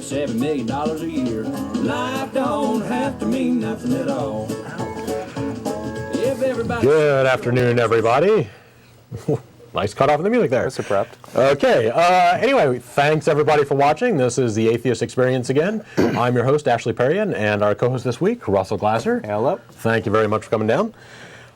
$7 million a year. Life don't have to mean nothing at all. If everybody... Good afternoon, everybody. Nice cut off of the music there. That's abrupt. Okay. Anyway, thanks everybody for watching. This is the Atheist Experience again. I'm your host, Ashley Perrien, and our co-host this week, Russell Glasser. Hello. Thank you very much for coming down.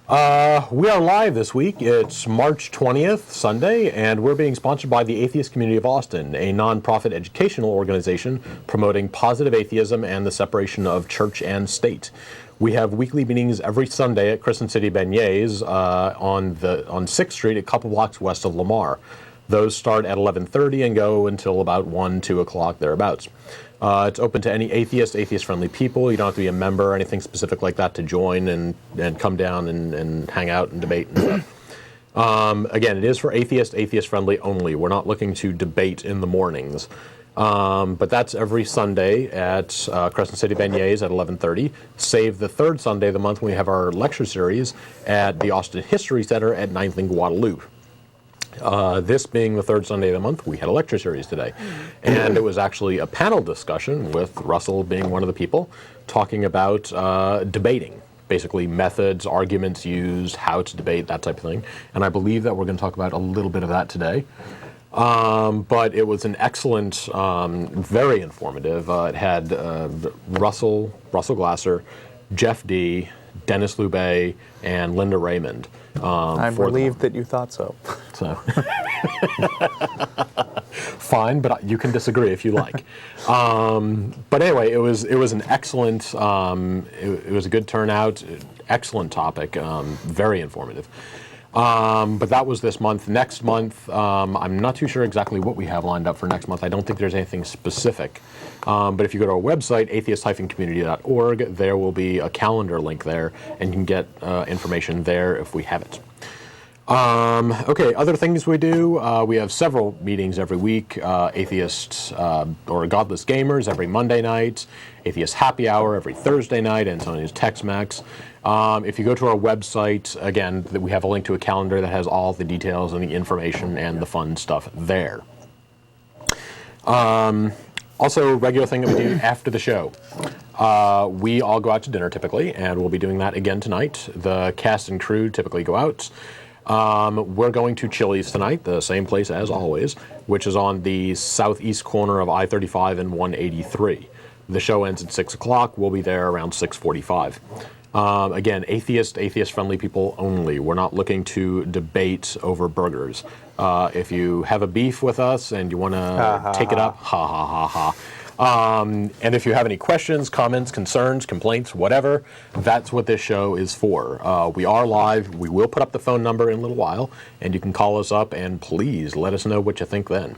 We are live this week. It's March 20th, Sunday, and we're being sponsored by the Atheist Community of Austin, a non-profit educational organization promoting positive atheism and the separation of church and state. We have weekly meetings every Sunday at Crescent City Beignets on 6th Street, a couple blocks west of Lamar. Those start at 11:30 and go until about 1, 2 o'clock, thereabouts. It's open to any atheist-friendly people. You don't have to be a member or anything specific like that to join and come down and hang out and debate and stuff. Again, it is for atheist-friendly only. We're not looking to debate in the mornings. But that's every Sunday at Crescent City Beignets at 11:30. Save the third Sunday of the month when we have our lecture series at the Austin History Center at 9th and Guadalupe. This being the third Sunday of the month, we had a lecture series today. And it was actually a panel discussion with Russell being one of the people talking about debating. Basically methods, arguments used, how to debate, that type of thing. And I believe that we're going to talk about a little bit of that today. But it was an excellent, very informative. It had Russell Glasser, Jeff D., Dennis Lubay, and Linda Raymond. I'm relieved that you thought so. Fine, but you can disagree if you like. But anyway, it was an excellent. It was a good turnout. Excellent topic. Very informative. But that was this month. Next month, I'm not too sure exactly what we have lined up for next month. I don't think there's anything specific. But if you go to our website, atheist-community.org, there will be a calendar link there, and you can get information there if we have it. Okay, other things we do. We have several meetings every week. Atheist or Godless Gamers every Monday night. Atheist Happy Hour every Thursday night. Antonio's Tex-Mex. If you go to our website, again, we have a link to a calendar that has all the details and the information and the fun stuff there. Also, regular thing that we do after the show. We all go out to dinner typically, and we'll be doing that again tonight. The cast and crew typically go out. We're going to Chili's tonight, the same place as always, which is on the southeast corner of I-35 and 183. The show ends at 6 o'clock. We'll be there around 6:45. Again, atheist-friendly people only. We're not looking to debate over burgers. If you have a beef with us and you want to take it up, ha ha ha ha. And if you have any questions, comments, concerns, complaints, whatever, that's what this show is for. We are live. We will put up the phone number in a little while, and you can call us up and please let us know what you think then.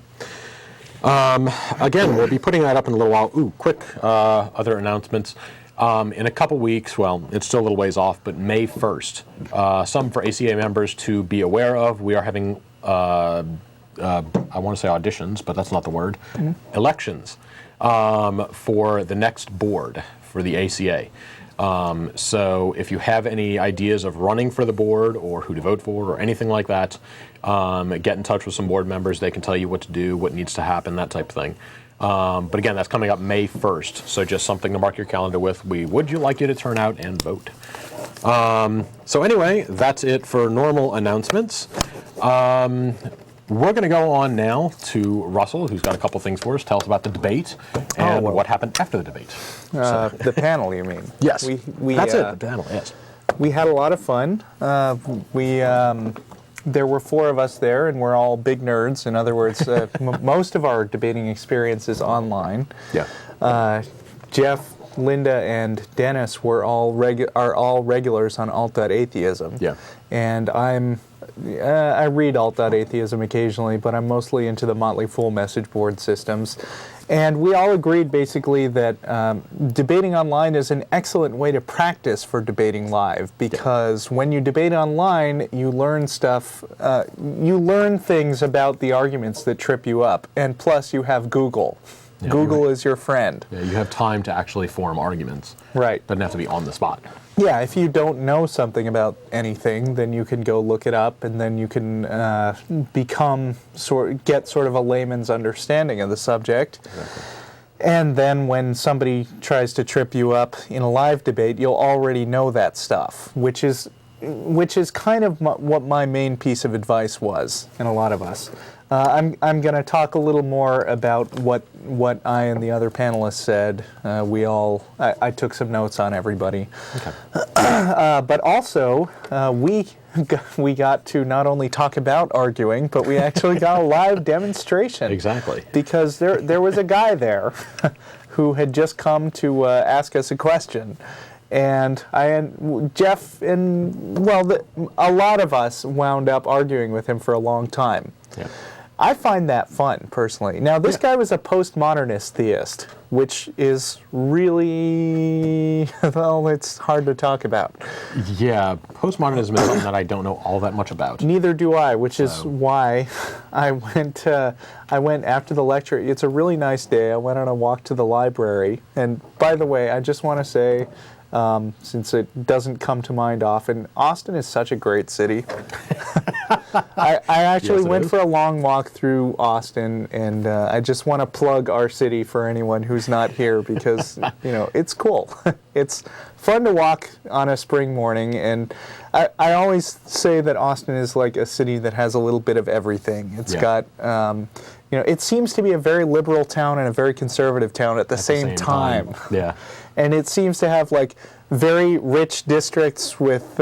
Again, we'll be putting that up in a little while. Ooh, quick other announcements. In a couple weeks, well, it's still a little ways off, but May 1st, some for ACA members to be aware of. We are having, I want to say auditions, but that's not the word, elections for the next board for the ACA. So if you have any ideas of running for the board or who to vote for or anything like that, get in touch with some board members. They can tell you what to do, what needs to happen, that type of thing. But again, that's coming up May 1st, so just something to mark your calendar with. We would like you to turn out and vote. So anyway, that's it for normal announcements. We're going to go on now to Russell, who's got a couple things for us. Tell us about the debate and what happened after the debate. The panel, you mean? Yes, that's it, the panel, yes. We had a lot of fun. There were 4 of us there, and we're all big nerds. In other words, most of our debating experience is online. Yeah. Jeff, Linda, and Dennis are all regulars on alt.atheism. Yeah. And I read alt.atheism occasionally, but I'm mostly into the Motley Fool message board systems. And we all agreed basically that debating online is an excellent way to practice for debating live, because when you debate online, you learn stuff, you learn things about the arguments that trip you up, and plus you have Google. Yeah, Google is your friend. Yeah, you have time to actually form arguments. Right. Doesn't have to be on the spot. Yeah, if you don't know something about anything, then you can go look it up, and then you can get sort of a layman's understanding of the subject. Exactly. And then when somebody tries to trip you up in a live debate, you'll already know that stuff, which is kind of what my main piece of advice was in a lot of us. I'm going to talk a little more about what I and the other panelists said. I took some notes on everybody. Okay. But also, we got to not only talk about arguing, but we actually got a live demonstration. Exactly. Because there was a guy there who had just come to ask us a question. And Jeff and, a lot of us wound up arguing with him for a long time. Yeah. I find that fun, personally. Now, this guy was a postmodernist theist, which is really, well, it's hard to talk about. Yeah, postmodernism is something that I don't know all that much about. Neither do I, which is why I went after the lecture. It's a really nice day. I went on a walk to the library. And by the way, I just want to say, since it doesn't come to mind often, Austin is such a great city. I actually went for a long walk through Austin, and I just want to plug our city for anyone who's not here because, it's cool. It's fun to walk on a spring morning, and I always say that Austin is like a city that has a little bit of everything. It's got, it seems to be a very liberal town and a very conservative town at the same time. Yeah. And it seems to have like very rich districts with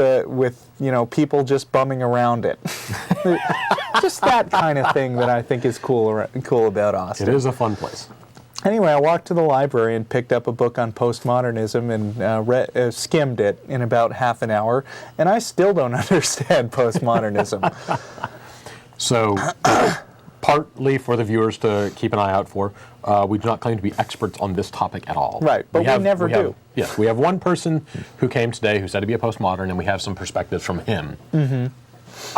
people just bumming around it. Just that kind of thing that I think is cool about Austin. It is a fun place. Anyway, I walked to the library and picked up a book on postmodernism and skimmed it in about half an hour, and I still don't understand postmodernism. So, partly for the viewers to keep an eye out for, we do not claim to be experts on this topic at all. Right, but we never do. Yes, we have one person who came today who said to be a postmodern, and we have some perspectives from him. Mm-hmm.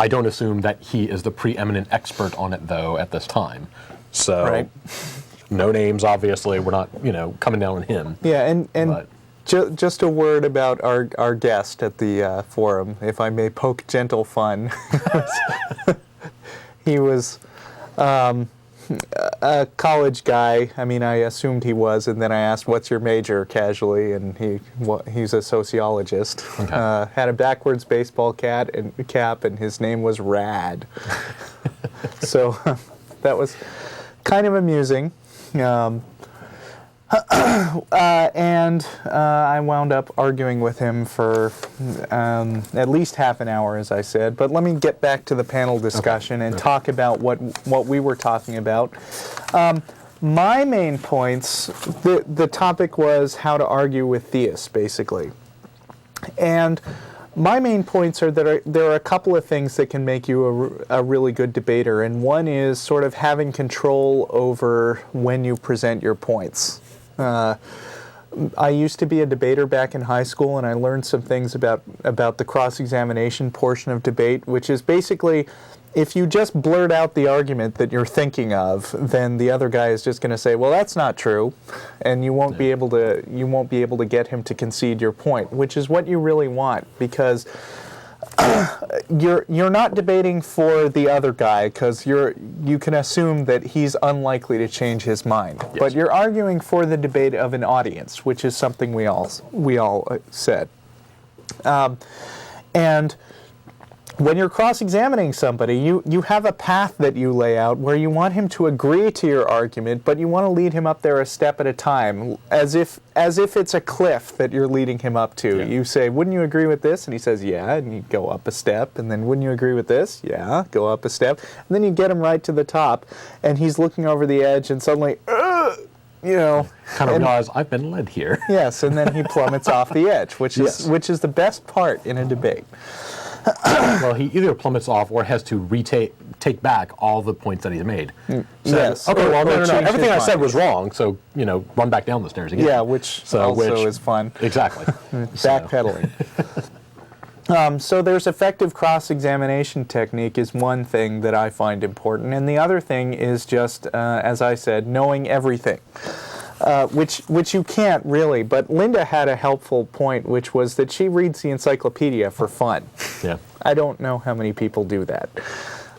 I don't assume that he is the preeminent expert on it, though, at this time. So, no names, obviously. We're not, coming down on him. Yeah, and just a word about our guest at the forum, if I may poke gentle fun. He was a college guy. I mean, I assumed he was, and then I asked, "What's your major?" casually, and he's a sociologist. Okay. Had a backwards baseball cap, and his name was Rad. So that was kind of amusing. And I wound up arguing with him for at least half an hour, as I said. But let me get back to the panel discussion and talk about what we were talking about. My main points, the topic was how to argue with theists, basically. And my main points are that there are a couple of things that can make you a really good debater, and one is sort of having control over when you present your points. I used to be a debater back in high school, and I learned some things about the cross-examination portion of debate, which is basically if you just blurt out the argument that you're thinking of, then the other guy is just going to say, "Well, that's not true," and you won't be able to get him to concede your point, which is what you really want, because you're not debating for the other guy because you can assume that he's unlikely to change his mind. Yes. But you're arguing for the debate of an audience, which is something we all said. And when you're cross-examining somebody, you have a path that you lay out where you want him to agree to your argument, but you want to lead him up there a step at a time, as if it's a cliff that you're leading him up to. Yeah. You say, "Wouldn't you agree with this?" And he says, "Yeah," and you go up a step, and then, "Wouldn't you agree with this?" "Yeah," go up a step, and then you get him right to the top, and he's looking over the edge, and suddenly, kind of realize I've been led here. Yes, and then he plummets off the edge, which is the best part in a debate. Well, he either plummets off or has to take back all the points that he's made. Yes. Okay, well, no. Everything I said was wrong, so, run back down the stairs again. Yeah, which is fun. Exactly. Backpedaling. So there's effective cross-examination technique is one thing that I find important, and the other thing is just, as I said, knowing everything. Which you can't really, but Linda had a helpful point, which was that she reads the encyclopedia for fun. Yeah. I don't know how many people do that.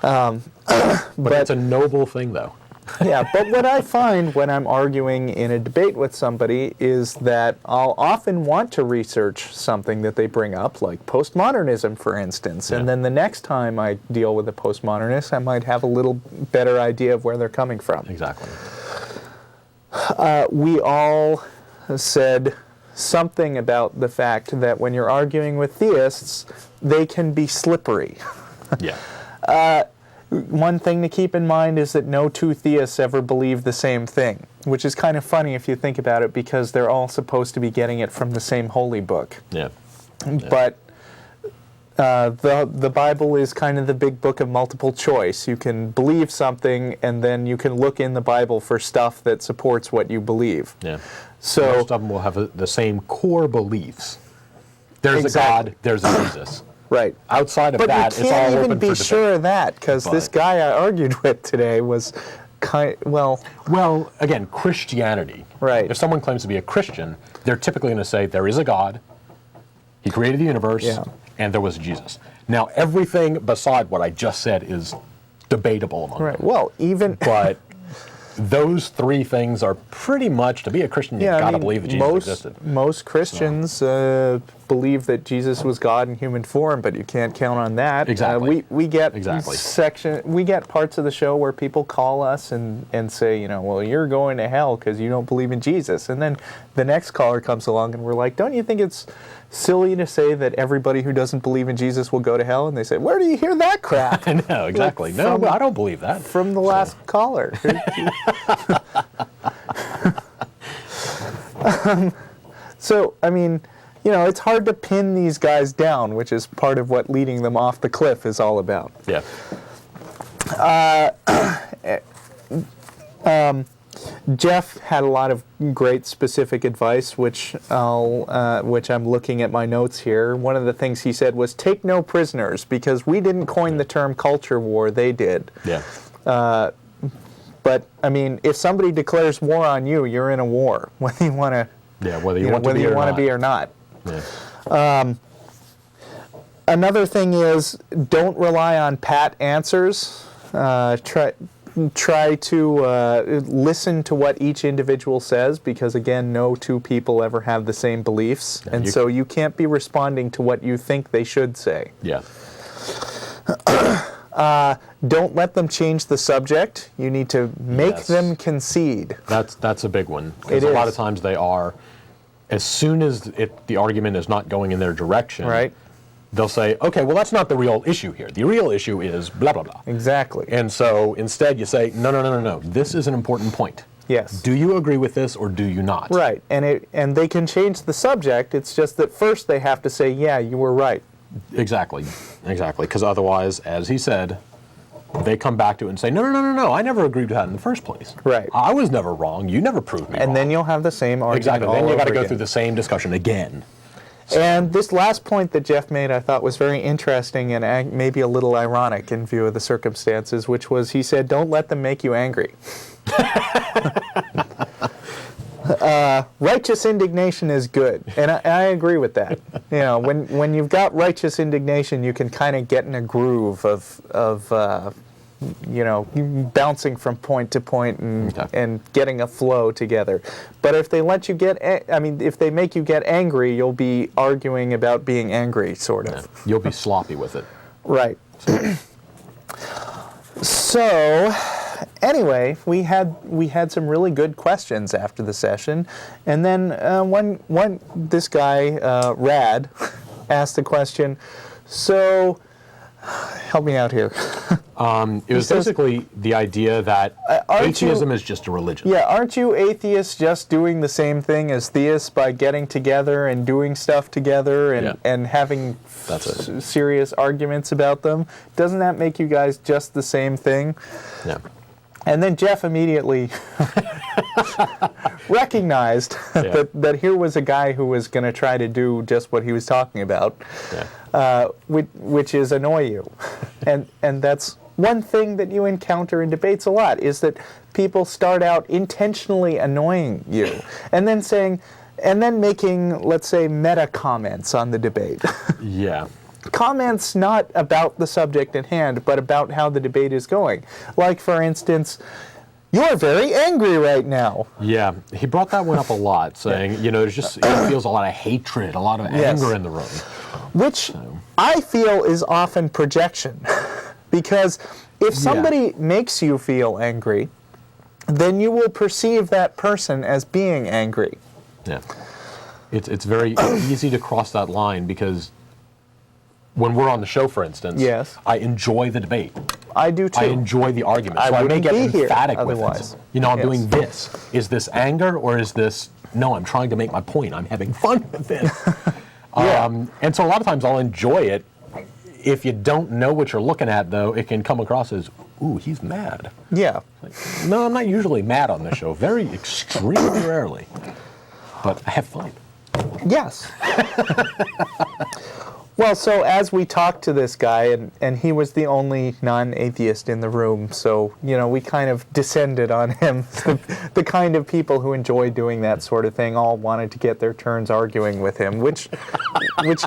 But it's a noble thing, though. Yeah, but what I find when I'm arguing in a debate with somebody is that I'll often want to research something that they bring up, like postmodernism, for instance, and then the next time I deal with a postmodernist, I might have a little better idea of where they're coming from. Exactly. We all said something about the fact that when you're arguing with theists, they can be slippery. Yeah. One thing to keep in mind is that no two theists ever believe the same thing, which is kind of funny if you think about it, because they're all supposed to be getting it from the same holy book. Yeah. But the Bible is kind of the big book of multiple choice. You can believe something, and then you can look in the Bible for stuff that supports what you believe. Yeah. So most of them will have the same core beliefs. There's Exactly. a God, there's a Jesus. right. Outside of But that, you it's all can't open even be for sure debate. of that, because this But- guy I argued with today was Well, again, Christianity. Right. If someone claims to be a Christian, they're typically going to say there is a God, He created the universe, Yeah. and there was Jesus. Now, everything beside what I just said is debatable among right. them. Well, even But those three things are pretty much, to be a Christian, you've got to believe that Jesus existed. Most Christians believe that Jesus was God in human form, but you can't count on that. Exactly. We get Exactly. we get parts of the show where people call us and say, well, you're going to hell because you don't believe in Jesus. And then the next caller comes along and we're like, don't you think it's silly to say that everybody who doesn't believe in Jesus will go to hell? And they say, where do you hear that crap? I know, exactly. No, I don't believe that. From the last caller. So, I mean, it's hard to pin these guys down, which is part of what leading them off the cliff is all about. Yeah. Jeff had a lot of great specific advice, which I'm looking at my notes here. One of the things he said was, take no prisoners, because we didn't coin the term culture war, they did. Yeah. But, I mean, if somebody declares war on you, you're in a war, whether you want to Whether you want to be or not. Yeah. Another thing is, don't rely on pat answers. Try to listen to what each individual says, because again, no two people ever have the same beliefs, and so you can't be responding to what you think they should say. Yeah. Don't let them change the subject. You need to make them concede. That's a big one. It Because a lot is. of times they are, as soon as the argument is not going in their direction, Right. they'll say, okay, well, that's not the real issue here. The real issue is blah, blah, blah. Exactly. And so instead you say, no. This is an important point. Yes. Do you agree with this or do you not? Right. And they can change the subject. It's just that first they have to say, yeah, you were right. Exactly. Because otherwise, as he said, they come back to it and say, no, I never agreed with that in the first place. Right. I was never wrong. You never proved me wrong. And then you'll have the same argument. Exactly. Then all you got to over go again. through the same discussion again. And this last point that Jeff made I thought was very interesting and maybe a little ironic in view of the circumstances, which was he said, don't let them make you angry. Righteous indignation is good, and I agree with that. When you've got righteous indignation, you can kind of get in a groove of bouncing from point to point and getting a flow together. But if they let you if they make you get angry, you'll be arguing about being angry, sort of. Yeah. You'll be sloppy with it. Right. So, anyway, we had some really good questions after the session, and then this guy Rad asked the question. So, help me out here. It was basically the idea that atheism is just a religion. Yeah, aren't you atheists just doing the same thing as theists by getting together and doing stuff together and having serious arguments about them? Doesn't that make you guys just the same thing? Yeah. And then Jeff immediately recognized that here was a guy who was going to try to do just what he was talking about, which is annoy you. And that's one thing that you encounter in debates a lot, is that people start out intentionally annoying you and then making, let's say, meta comments on the debate. Yeah. Comments not about the subject at hand, but about how the debate is going. Like, for instance, You're very angry right now. Yeah, he brought that one up a lot, saying, there's just, he feels a lot of hatred, a lot of anger in the room. Which I feel is often projection. Because if somebody makes you feel angry, then you will perceive that person as being angry. Yeah. It's very easy to cross that line because when we're on the show, for instance, I enjoy the debate. I do too. I enjoy the argument. So I may get emphatic with it. I'm doing this. Is this anger or is this, no, I'm trying to make my point. I'm having fun with it. And so a lot of times I'll enjoy it. If you don't know what you're looking at, though, it can come across as, ooh, he's mad. Yeah. Like, no, I'm not usually mad on the show. Very extremely rarely. But I have fun. Yes. Well, so as we talked to this guy, and he was the only non-atheist in the room, so, we kind of descended on him. The kind of people who enjoy doing that sort of thing all wanted to get their turns arguing with him, which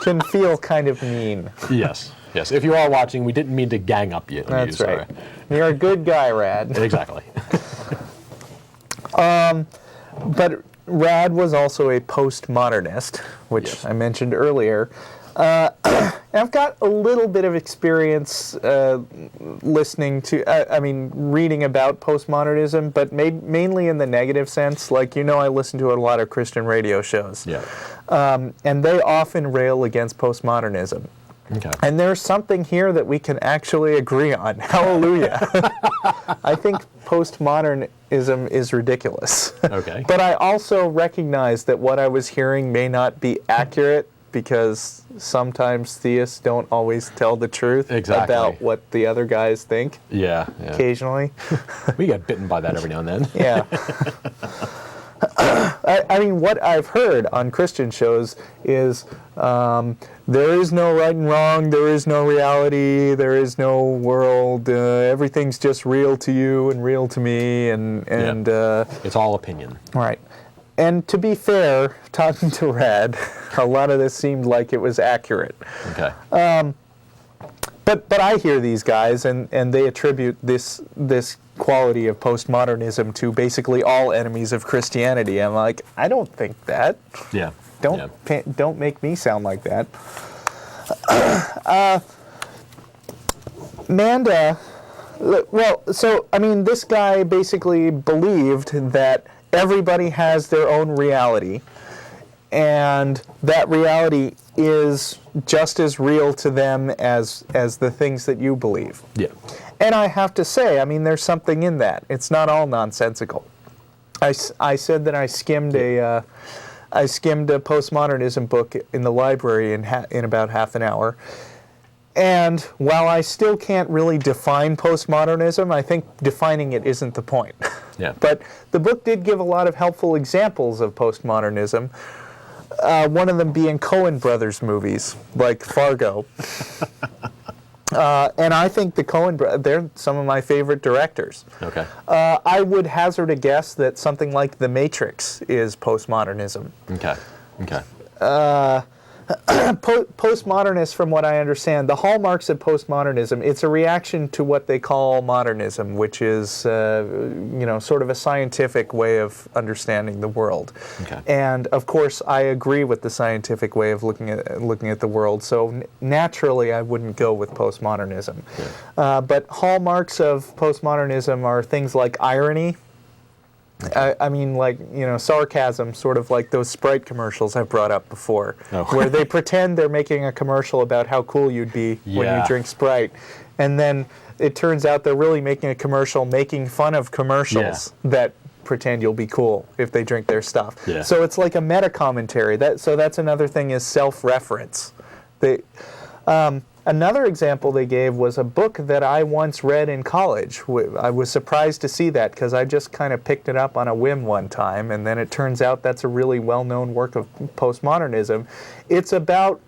can feel kind of mean. Yes. If you are watching, we didn't mean to gang up you. That's right. You're a good guy, Rad. Exactly. But Rad was also a postmodernist, which I mentioned earlier. I've got a little bit of experience listening to, reading about postmodernism, but mainly in the negative sense. Like, I listen to a lot of Christian radio shows. Yeah. And they often rail against postmodernism. Okay. And there's something here that we can actually agree on. Hallelujah. I think postmodernism is ridiculous. Okay. But I also recognize that what I was hearing may not be accurate, because sometimes theists don't always tell the truth about what the other guys think. Yeah. Occasionally. We get bitten by that every now and then. Yeah. What I've heard on Christian shows is there is no right and wrong, there is no reality, there is no world, everything's just real to you and real to me, and it's all opinion. Right. And to be fair, talking to Rad, a lot of this seemed like it was accurate. Okay. But I hear these guys, and they attribute this quality of postmodernism to basically all enemies of Christianity. I'm like, I don't think that. Yeah. Don't make me sound like that. Manda, this guy basically believed that everybody has their own reality, and that reality is just as real to them as the things that you believe. Yeah. And I have to say, there's something in that. It's not all nonsensical. I said that I skimmed a postmodernism book in the library in about half an hour. And while I still can't really define postmodernism, I think defining it isn't the point. Yeah. But the book did give a lot of helpful examples of postmodernism. One of them being Coen Brothers movies, like Fargo. And I think the Coen brothers, they're some of my favorite directors. Okay. I would hazard a guess that something like The Matrix is postmodernism. Okay. Postmodernists, from what I understand, the hallmarks of postmodernism, it's a reaction to what they call modernism, which is, sort of a scientific way of understanding the world. Okay. And of course, I agree with the scientific way of looking at the world. So naturally, I wouldn't go with postmodernism. Yeah. But hallmarks of postmodernism are things like irony. Sarcasm, sort of like those Sprite commercials I've brought up before, where they pretend they're making a commercial about how cool you'd be when you drink Sprite, and then it turns out they're really making a commercial making fun of commercials that pretend you'll be cool if they drink their stuff. Yeah. So it's like a meta-commentary. So that's another thing, is self-reference. Another example they gave was a book that I once read in college. I was surprised to see that, because I just kind of picked it up on a whim one time, and then it turns out that's a really well-known work of postmodernism. It's about,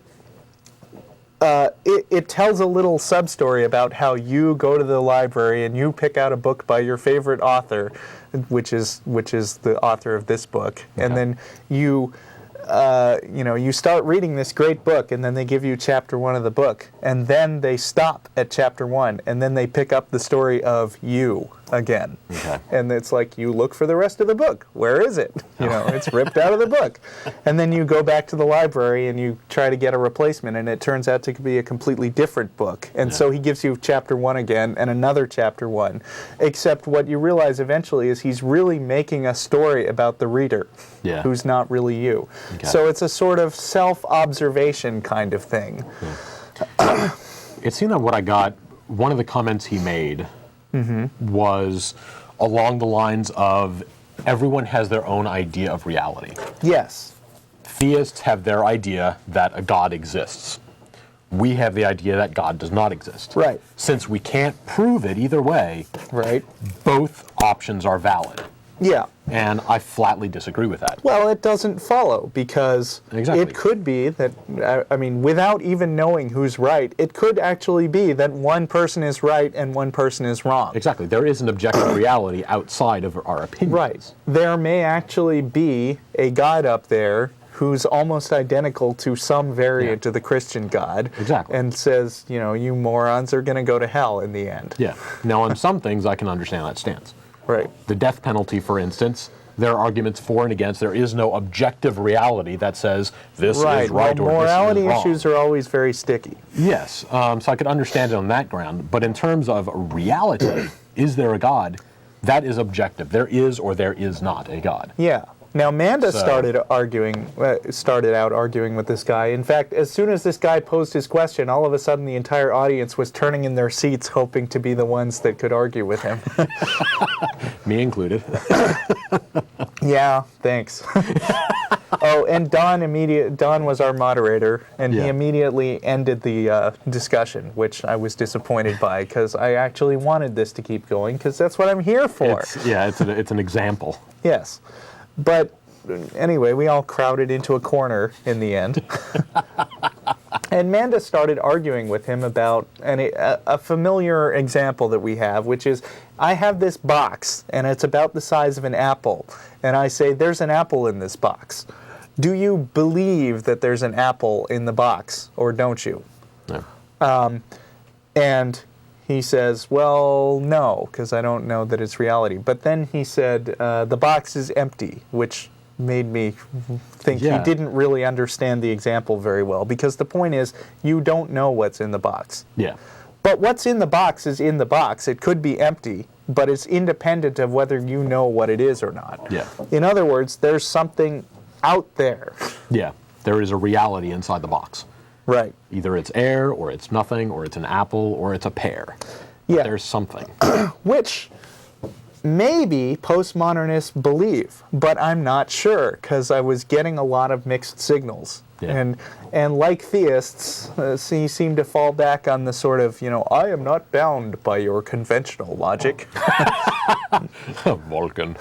it tells a little sub-story about how you go to the library and you pick out a book by your favorite author, which is the author of this book, and then you start reading this great book, and then they give you chapter 1 of the book, and then they stop at chapter 1, and then they pick up the story of you. again. Okay. And it's like, you look for the rest of the book. Where is it? You know, it's ripped out of the book. And then you go back to the library and you try to get a replacement, and it turns out to be a completely different book. And so he gives you chapter 1 again and another chapter 1. Except what you realize eventually is he's really making a story about the reader, who's not really you. Okay. So it's a sort of self-observation kind of thing. It seemed that what I got, one of the comments he made was along the lines of everyone has their own idea of reality. Yes. Theists have their idea that a God exists. We have the idea that God does not exist. Right. Since we can't prove it either way, Right. both options are valid. Yeah. And I flatly disagree with that. Well, it doesn't follow, because Exactly. it could be that, I mean, without even knowing who's right, it could actually be that one person is right and one person is wrong. Exactly. There is an objective reality outside of our opinions. Right. There may actually be a God up there who's almost identical to some variant of the Christian God. Exactly. And says, you know, you morons are going to go to hell in the end. Yeah. Now, on some things, I can understand that stance. Right. The death penalty, for instance, there are arguments for and against. There is no objective reality that says this is right well, or this is morality wrong. issues are always very sticky. Yes, so I could understand it on that ground. But in terms of reality, is there a God? That is objective. There is or there is not a God. Yeah. Now, Manda So- started out arguing with this guy. In fact, as soon as this guy posed his question, all of a sudden the entire audience was turning in their seats, hoping to be the ones that could argue with him. Me included. Yeah, thanks. Oh, and Don was our moderator, and he Yeah. immediately ended the discussion, which I was disappointed by, because I actually wanted this to keep going, because that's what I'm here for. It's an example. Yes. But anyway, we all crowded into a corner in the end. And Manda started arguing with him about a familiar example that we have, which is, I have this box, and it's about the size of an apple. And I say, there's an apple in this box. Do you believe that there's an apple in the box, or don't you? No. And he says, well, no, because I don't know that it's reality. But then he said, the box is empty, which made me think he didn't really understand the example very well. Because the point is, you don't know what's in the box. Yeah. But what's in the box is in the box. It could be empty, but it's independent of whether you know what it is or not. Yeah. In other words, there's something out there. Yeah. There is a reality inside the box. Right. Either it's air, or it's nothing, or it's an apple, or it's a pear. Yeah. There's something. Which maybe postmodernists believe, but I'm not sure, because I was getting a lot of mixed signals. Yeah. And like theists, he seemed to fall back on the sort of, you know, I am not bound by your conventional logic. Vulcan.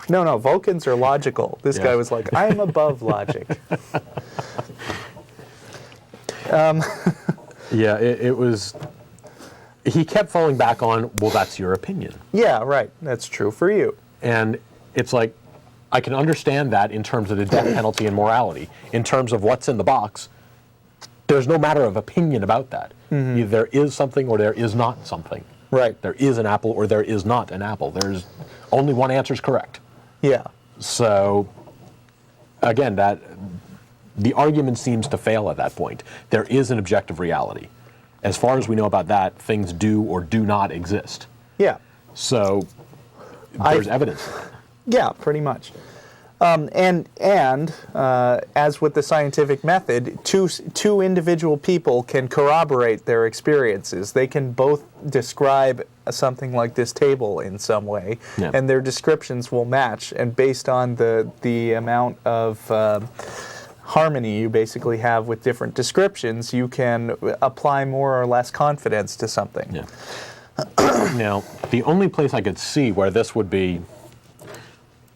No, Vulcans are logical. This guy was like, I am above logic. Yeah, it was... He kept falling back on, well, that's your opinion. Yeah, right. That's true for you. And it's like, I can understand that in terms of the death penalty and morality. In terms of what's in the box, there's no matter of opinion about that. Mm-hmm. Either there is something or there is not something. Right. There is an apple or there is not an apple. There's only one answer is correct. Yeah. So, again, the argument seems to fail at that point. There is an objective reality. As far as we know about that, things do or do not exist. Yeah. So, there's evidence. Yeah, pretty much. And as with the scientific method, two individual people can corroborate their experiences. They can both describe something like this table in some way, and their descriptions will match. And based on the amount of harmony you basically have with different descriptions, you can apply more or less confidence to something. Yeah. Now, the only place I could see where this would be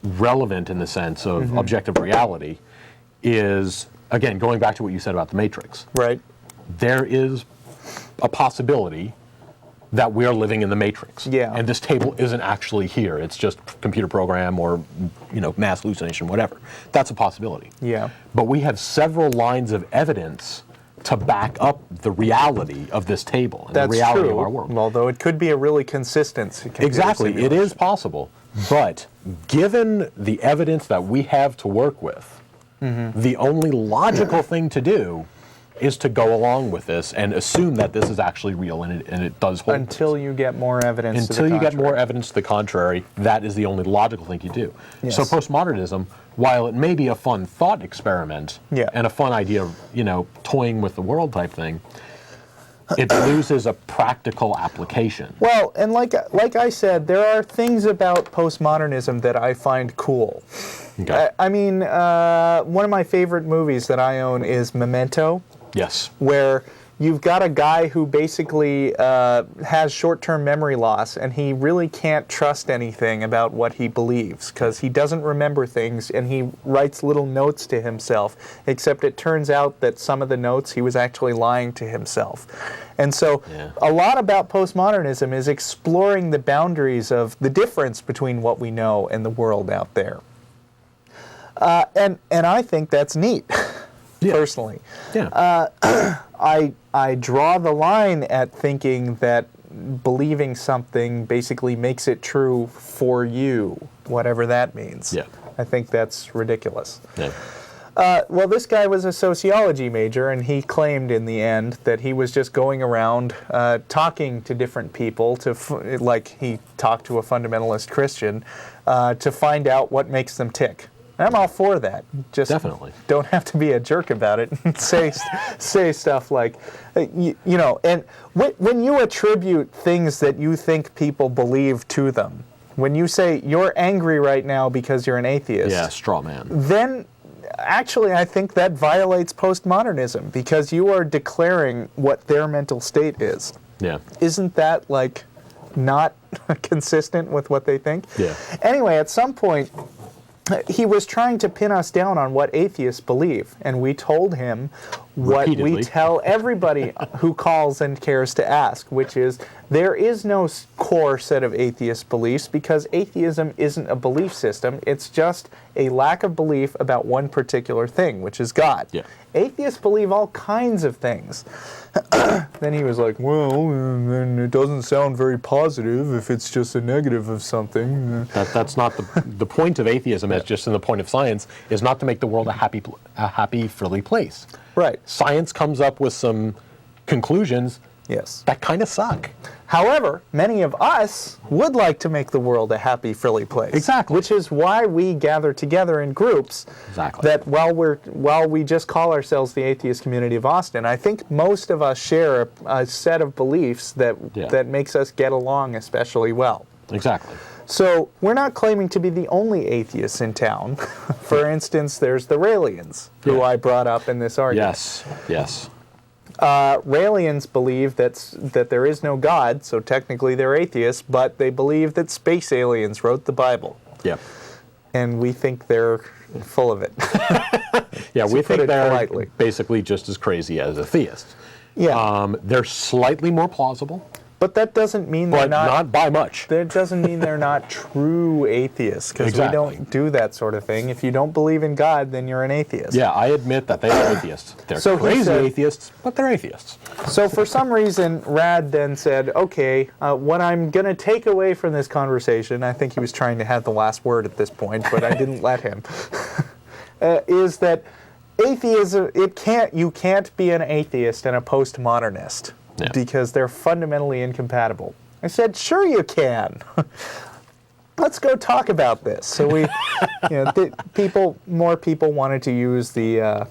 relevant in the sense of objective reality is, again, going back to what you said about the Matrix. Right. There is a possibility that we're living in the Matrix. Yeah. And this table isn't actually here. It's just computer program or, mass hallucination, whatever. That's a possibility. Yeah. But we have several lines of evidence to back up the reality of this table and That's the reality true, of our world. although it could be a really consistent Exactly, it is possible. But given the evidence that we have to work with, the only logical thing to do is to go along with this and assume that this is actually real and it does hold. Until you get more evidence to the Until you get more contrary. evidence to the contrary, that is the only logical thing you do. Yes. So postmodernism, while it may be a fun thought experiment and a fun idea of, toying with the world type thing, it loses a practical application. Well, and like I said, there are things about postmodernism that I find cool. Okay. I mean, one of my favorite movies that I own is Memento, Yes. where you've got a guy who basically has short-term memory loss, and he really can't trust anything about what he believes because he doesn't remember things, and he writes little notes to himself, except it turns out that some of the notes he was actually lying to himself. And so a lot about postmodernism is exploring the boundaries of the difference between what we know and the world out there. And I think that's neat, personally. Yeah. I draw the line at thinking that believing something basically makes it true for you, whatever that means. Yeah. I think that's ridiculous. Yeah. Well, this guy was a sociology major, and he claimed in the end that he was just going around talking to different people, like he talked to a fundamentalist Christian, to find out what makes them tick. I'm all for that. Just Definitely. don't have to be a jerk about it and say stuff like, and when you attribute things that you think people believe to them, when you say you're angry right now because you're an atheist, Yeah, straw man. then actually I think that violates postmodernism because you are declaring what their mental state is. Yeah. Isn't that like not consistent with what they think? Yeah. Anyway, at some point, he was trying to pin us down on what atheists believe, and we told him what Repeatedly. we tell everybody who calls and cares to ask, which is there is no core set of atheist beliefs because atheism isn't a belief system. It's just a lack of belief about one particular thing, which is God. Yeah. Atheists believe all kinds of things. Then he was like, well, then it doesn't sound very positive if it's just a negative of something. That's not the point of atheism, as just in the point of science, is not to make the world a happy, frilly place. Right. Science comes up with some conclusions Yes. that kind of suck. However, many of us would like to make the world a happy, frilly place. Exactly. Which is why we gather together in groups. Exactly. That while we just call ourselves the atheist community of Austin, I think most of us share a set of beliefs that makes us get along especially well. Exactly. So we're not claiming to be the only atheists in town. For instance, there's the Raelians, who I brought up in this argument. Yes. Yes. Raelians believe that there is no God, so technically they're atheists, but they believe that space aliens wrote the Bible. Yeah. And we think they're full of it. Yeah, we put think it they're politely. basically just as crazy as a theist. Yeah. They're slightly more plausible, But that doesn't mean they're but not by much. That doesn't mean they're not true atheists, because Exactly. we don't do that sort of thing. If you don't believe in God, then you're an atheist. Yeah, I admit that they are atheists. They're So he crazy said- atheists, but they're atheists. So for some reason, Rad then said, okay, what I'm going to take away from this conversation, I think he was trying to have the last word at this point, but I didn't let him, is that atheism, you can't be an atheist and a postmodernist. Yeah. Because they're fundamentally incompatible. I said, sure you can. Let's go talk about this. So more people wanted to use the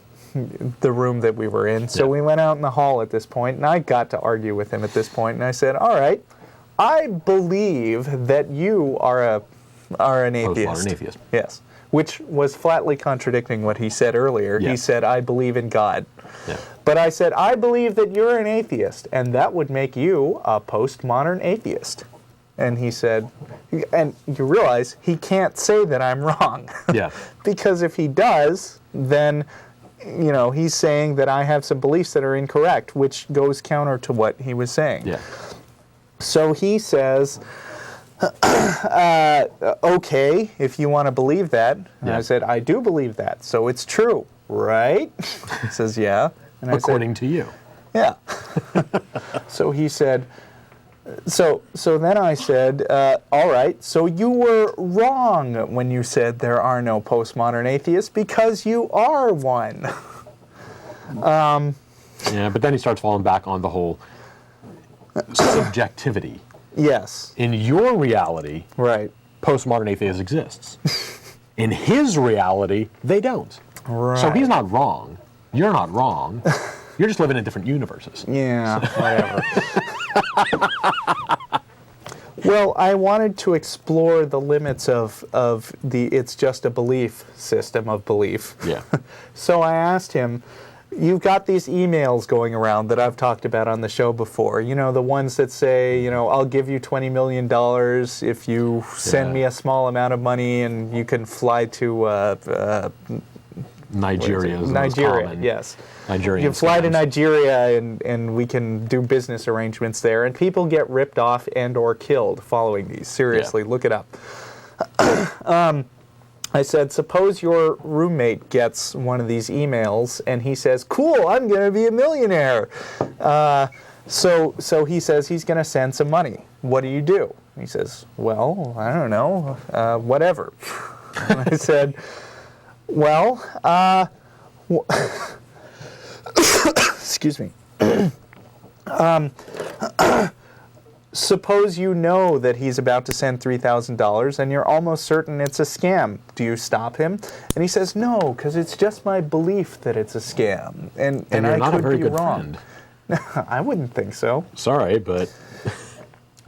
room that we were in. So we went out in the hall at this point, and I got to argue with him at this point, and I said, all right, I believe that you are an atheist. Postmodern atheist. Yes. Which was flatly contradicting what he said earlier. Yeah. He said, I believe in God. Yeah. But I said, I believe that you're an atheist, and that would make you a postmodern atheist. And he said, and you realize he can't say that I'm wrong. Yeah. Because if he does, then, he's saying that I have some beliefs that are incorrect, which goes counter to what he was saying. Yeah. So he says, okay, if you want to believe that. And I said, I do believe that, so it's true, right? He says, yeah. And According to you. yeah. So he said, so then I said, all right, so you were wrong when you said there are no postmodern atheists because you are one. Yeah, but then he starts falling back on the whole subjectivity. Yes. In your reality, Right. postmodern atheism exists. In his reality, they don't. Right. So he's not wrong. You're not wrong. You're just living in different universes. Yeah, whatever. Well, I wanted to explore the limits of the it's just a belief system of belief. Yeah. So I asked him, you've got these emails going around that I've talked about on the show before. You know, the ones that say, you know, I'll give you $20 million if you send me a small amount of money and you can fly to Nigeria is the most Nigeria, common. yes. Nigerian You can fly to scams. Nigeria and we can do business arrangements there. And people get ripped off and or killed following these. Seriously, look it up. I said, suppose your roommate gets one of these emails and he says, cool, I'm going to be a millionaire. So he says he's going to send some money. What do you do? He says, well, I don't know, whatever. And I said, well, excuse me. Suppose you know that he's about to send $3,000 and you're almost certain it's a scam. Do you stop him? And he says, no, because it's just my belief that it's a scam. And you're I not could a very be good wrong. friend. I wouldn't think so. Sorry, but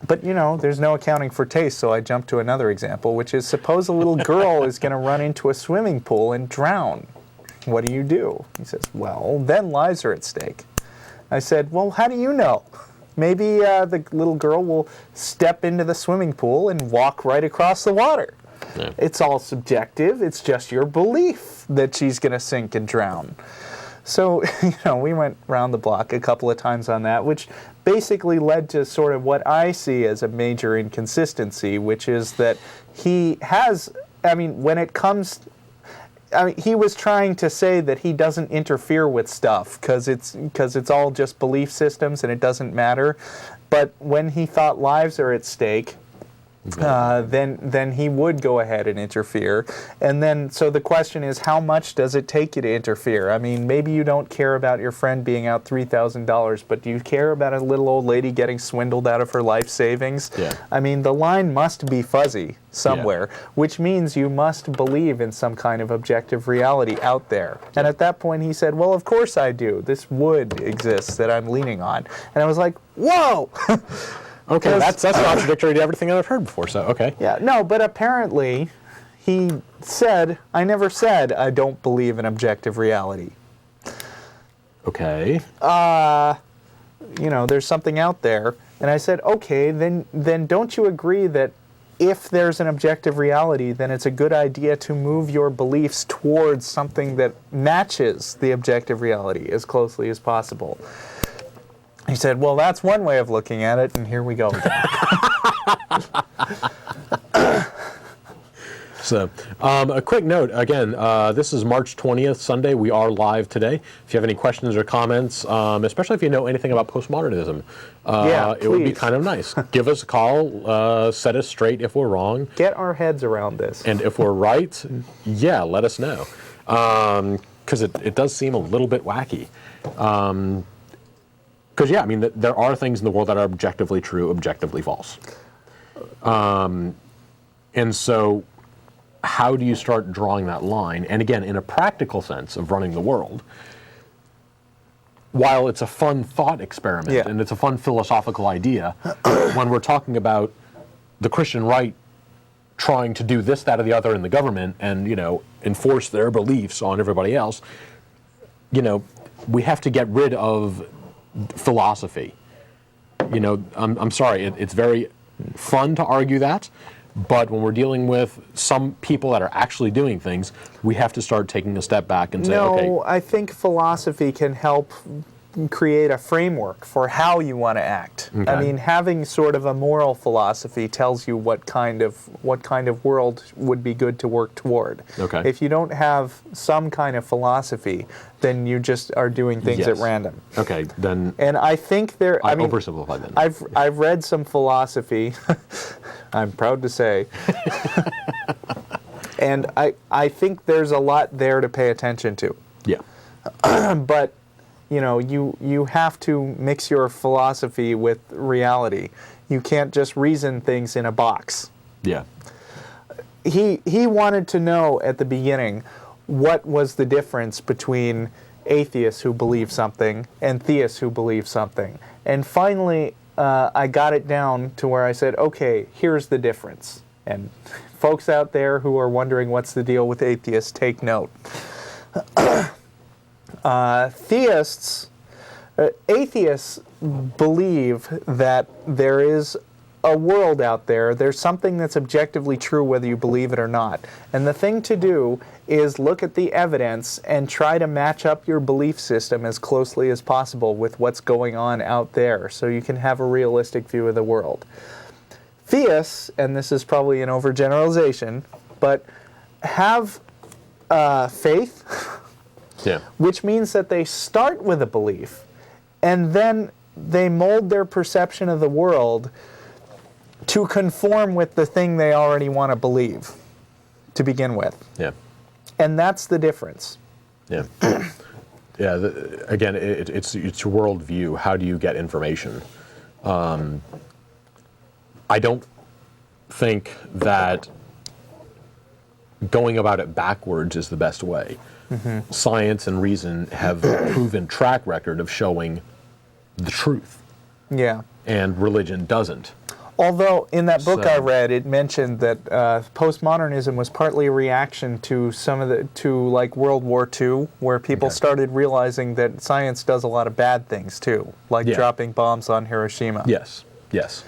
But, you know, there's no accounting for taste, so I jump to another example, which is suppose a little girl is going to run into a swimming pool and drown. What do you do? He says, well, then lives are at stake. I said, well, how do you know? Maybe the little girl will step into the swimming pool and walk right across the water. Yeah. It's all subjective. It's just your belief that she's going to sink and drown. So, you know, we went round the block a couple of times on that, which basically led to sort of what I see as a major inconsistency, which is that he has, I mean, when it comes, I mean, he was trying to say that he doesn't interfere with stuff because it's all just belief systems and it doesn't matter. But when he thought lives are at stake, then he would go ahead and interfere. And then, so the question is, how much does it take you to interfere? I mean, maybe you don't care about your friend being out $3,000, but do you care about a little old lady getting swindled out of her life savings? Yeah. I mean, the line must be fuzzy somewhere, which means you must believe in some kind of objective reality out there. And at that point he said, well, of course I do. This would exist that I'm leaning on. And I was like, whoa! okay, that's contradictory to everything I've heard before, so okay. Yeah, no, but apparently he said, I never said I don't believe in objective reality. Okay. You know, there's something out there. And I said, okay, then don't you agree that if there's an objective reality, then it's a good idea to move your beliefs towards something that matches the objective reality as closely as possible? He said, well, that's one way of looking at it, and here we go again. So, a quick note, again, this is March 20th, Sunday. We are live today. If you have any questions or comments, especially if you know anything about postmodernism, it would be please. kind of nice. Give us a call, set us straight if we're wrong. Get our heads around this. And if we're right, yeah, let us know. Because it does seem a little bit wacky. Because, yeah, I mean, there are things in the world that are objectively true, objectively false. And so how do you start drawing that line? And again, in a practical sense of running the world, while it's a fun thought experiment and it's a fun philosophical idea, when we're talking about the Christian right trying to do this, that, or the other in the government and, you know, enforce their beliefs on everybody else, you know, we have to get rid of philosophy. You know, I'm sorry, it's very fun to argue that, but when we're dealing with some people that are actually doing things, we have to start taking a step back and say, okay. No, I think philosophy can help create a framework for how you want to act. Okay. I mean, having sort of a moral philosophy tells you what kind of world would be good to work toward. Okay. If you don't have some kind of philosophy, then you just are doing things at Yes. random. Okay, then And I think I oversimplified then. I've read some philosophy. I'm proud to say. And I think there's a lot there to pay attention to. Yeah. But you have to mix your philosophy with reality. You can't just reason things in a box. Yeah. He wanted to know at the beginning what was the difference between atheists who believe something and theists who believe something. And finally, I got it down to where I said, okay, here's the difference. And folks out there who are wondering what's the deal with atheists, take note. Atheists believe that there is a world out there. There's something that's objectively true whether you believe it or not. And the thing to do is look at the evidence and try to match up your belief system as closely as possible with what's going on out there so you can have a realistic view of the world. Theists, and this is probably an overgeneralization, but have faith, Yeah. which means that they start with a belief and then they mold their perception of the world to conform with the thing they already want to believe to begin with. Yeah. And that's the difference. Yeah. Yeah. Again, it's your worldview. How do you get information? I don't think that going about it backwards is the best way. Mm-hmm. Science and reason have a proven track record of showing the truth, Yeah. and religion doesn't. Although in that book So- I read, it mentioned that postmodernism was partly a reaction to like World War II, where people Okay. started realizing that science does a lot of bad things too, like Yeah. dropping bombs on Hiroshima. Yes. Yes.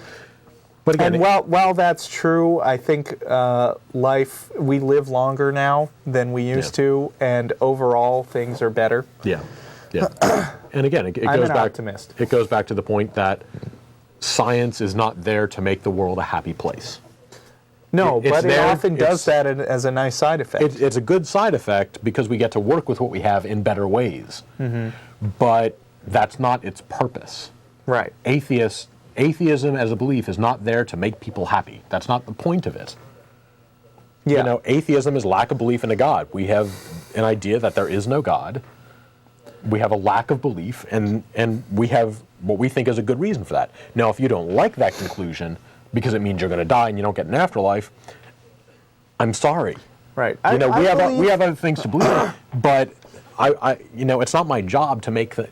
But again, And while that's true, I think we live longer now than we used to, and overall things are better. yeah. Yeah. And again, it I'm goes an back. optimist. It goes back to the point that science is not there to make the world a happy place. No, It's but it there, often does it's- that as a nice side effect. It's a good side effect because we get to work with what we have in better ways. Mm-hmm. But that's not its purpose. Right. Atheism as a belief is not there to make people happy. That's not the point of it. Yeah. Atheism is lack of belief in a God. We have an idea that there is no God. We have a lack of belief, and we have what we think is a good reason for that. Now, if you don't like that conclusion because it means you're going to die and you don't get an afterlife, I'm sorry. Right. We have other things to believe in, but it's not my job to make the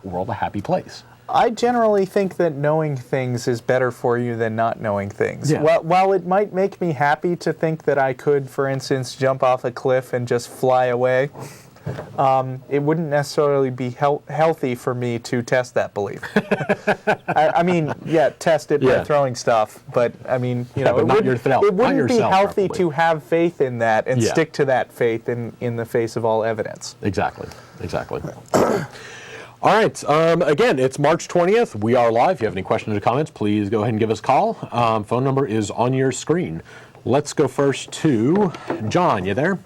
world a happy place. I generally think that knowing things is better for you than not knowing things. Yeah. While it might make me happy to think that I could, for instance, jump off a cliff and just fly away, it wouldn't necessarily be healthy for me to test that belief. Test it by throwing stuff, but but it not yourself, wouldn't be healthy probably. to have faith in that and Yeah. stick to that faith in the face of all evidence. Exactly. All right. Again, it's March 20th. We are live. If you have any questions or comments, please go ahead and give us a call. Phone number is on your screen. Let's go first to John. You there?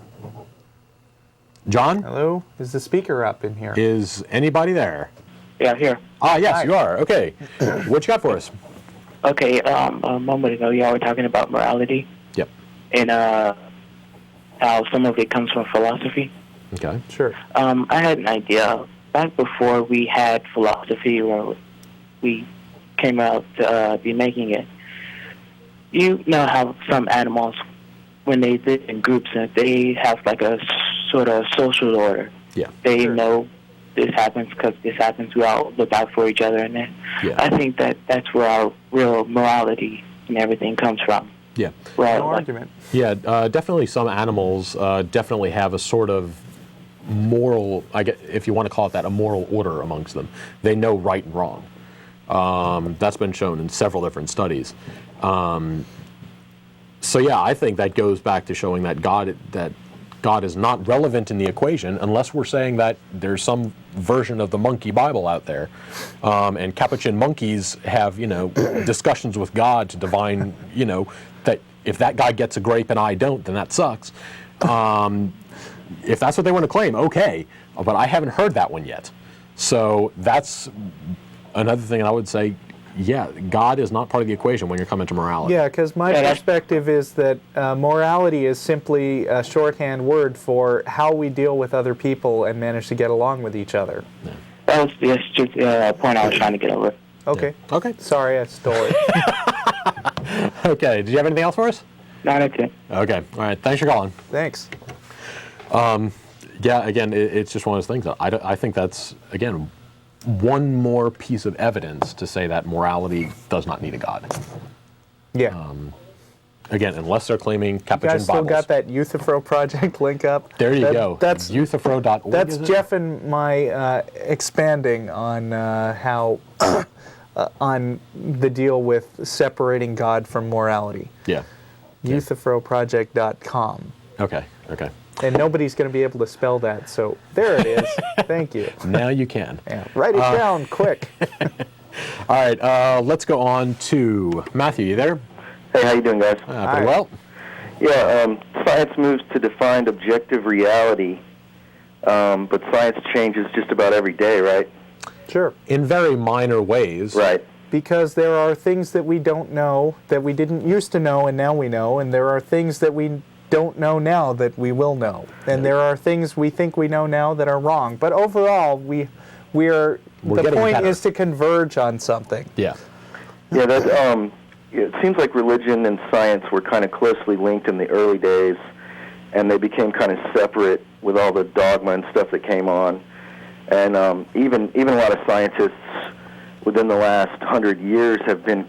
John? Hello? Is the speaker up in here? Is anybody there? Yeah, here. Yes, Hi. you are. Okay. What you got for us? Okay, a moment ago, y'all were talking about morality Yep. and how some of it comes from philosophy. Okay. Sure. I had an idea. Back before we had philosophy, or we came out to be making it, you know how some animals, when they live in groups, they have like a sort of social order. Yeah. They know this happens because this happens. We all look out for each other, and then Yeah. I think that's where our real morality and everything comes from. Yeah. Well, No argument. Yeah, definitely some animals definitely have a sort of moral, if you want to call it that, a moral order amongst them. They know right and wrong. That's been shown in several different studies. So yeah, I think that goes back to showing that God is not relevant in the equation unless we're saying that there's some version of the monkey Bible out there, and capuchin monkeys have, discussions with God to divine, that if that guy gets a grape and I don't, then that sucks. If that's what they want to claim, okay, but I haven't heard that one yet. So that's another thing I would say. Yeah, God is not part of the equation when you're coming to morality. Yeah, because my perspective is that morality is simply a shorthand word for how we deal with other people and manage to get along with each other. Yeah. That was just a point I was trying to get over. Okay. Yeah. Okay. Sorry, I stole it. Okay, did you have anything else for us? No, that's it. Okay, all right, thanks for calling. Thanks. Yeah, again, it's just one of those things. I think that's, again, one more piece of evidence to say that morality does not need a God. Yeah. Again, unless they're claiming You capuchin guys still Bibles. got that Euthyphro Project link up? There you go. That's Euthyphro.org. That's is it? Jeff and my expanding on how on the deal with separating God from morality. Yeah. Euthyphroproject.com. Okay. And nobody's going to be able to spell that, so there it is. Thank you. Now you can. Yeah. Write it down quick. All right, let's go on to Matthew. You there? Hey, how you doing, guys? Pretty Hi. well. Yeah, science moves to define objective reality, but science changes just about every day, right? Sure. In very minor ways. Right. Because there are things that we don't know that we didn't used to know and now we know, and there are things that we don't know now that we will know. And there are things we think we know now that are wrong. But overall, the getting point better. is to converge on something. Yeah. Yeah, that it seems like religion and science were kind of closely linked in the early days, and they became kind of separate with all the dogma and stuff that came on. And even a lot of scientists within the last 100 years have been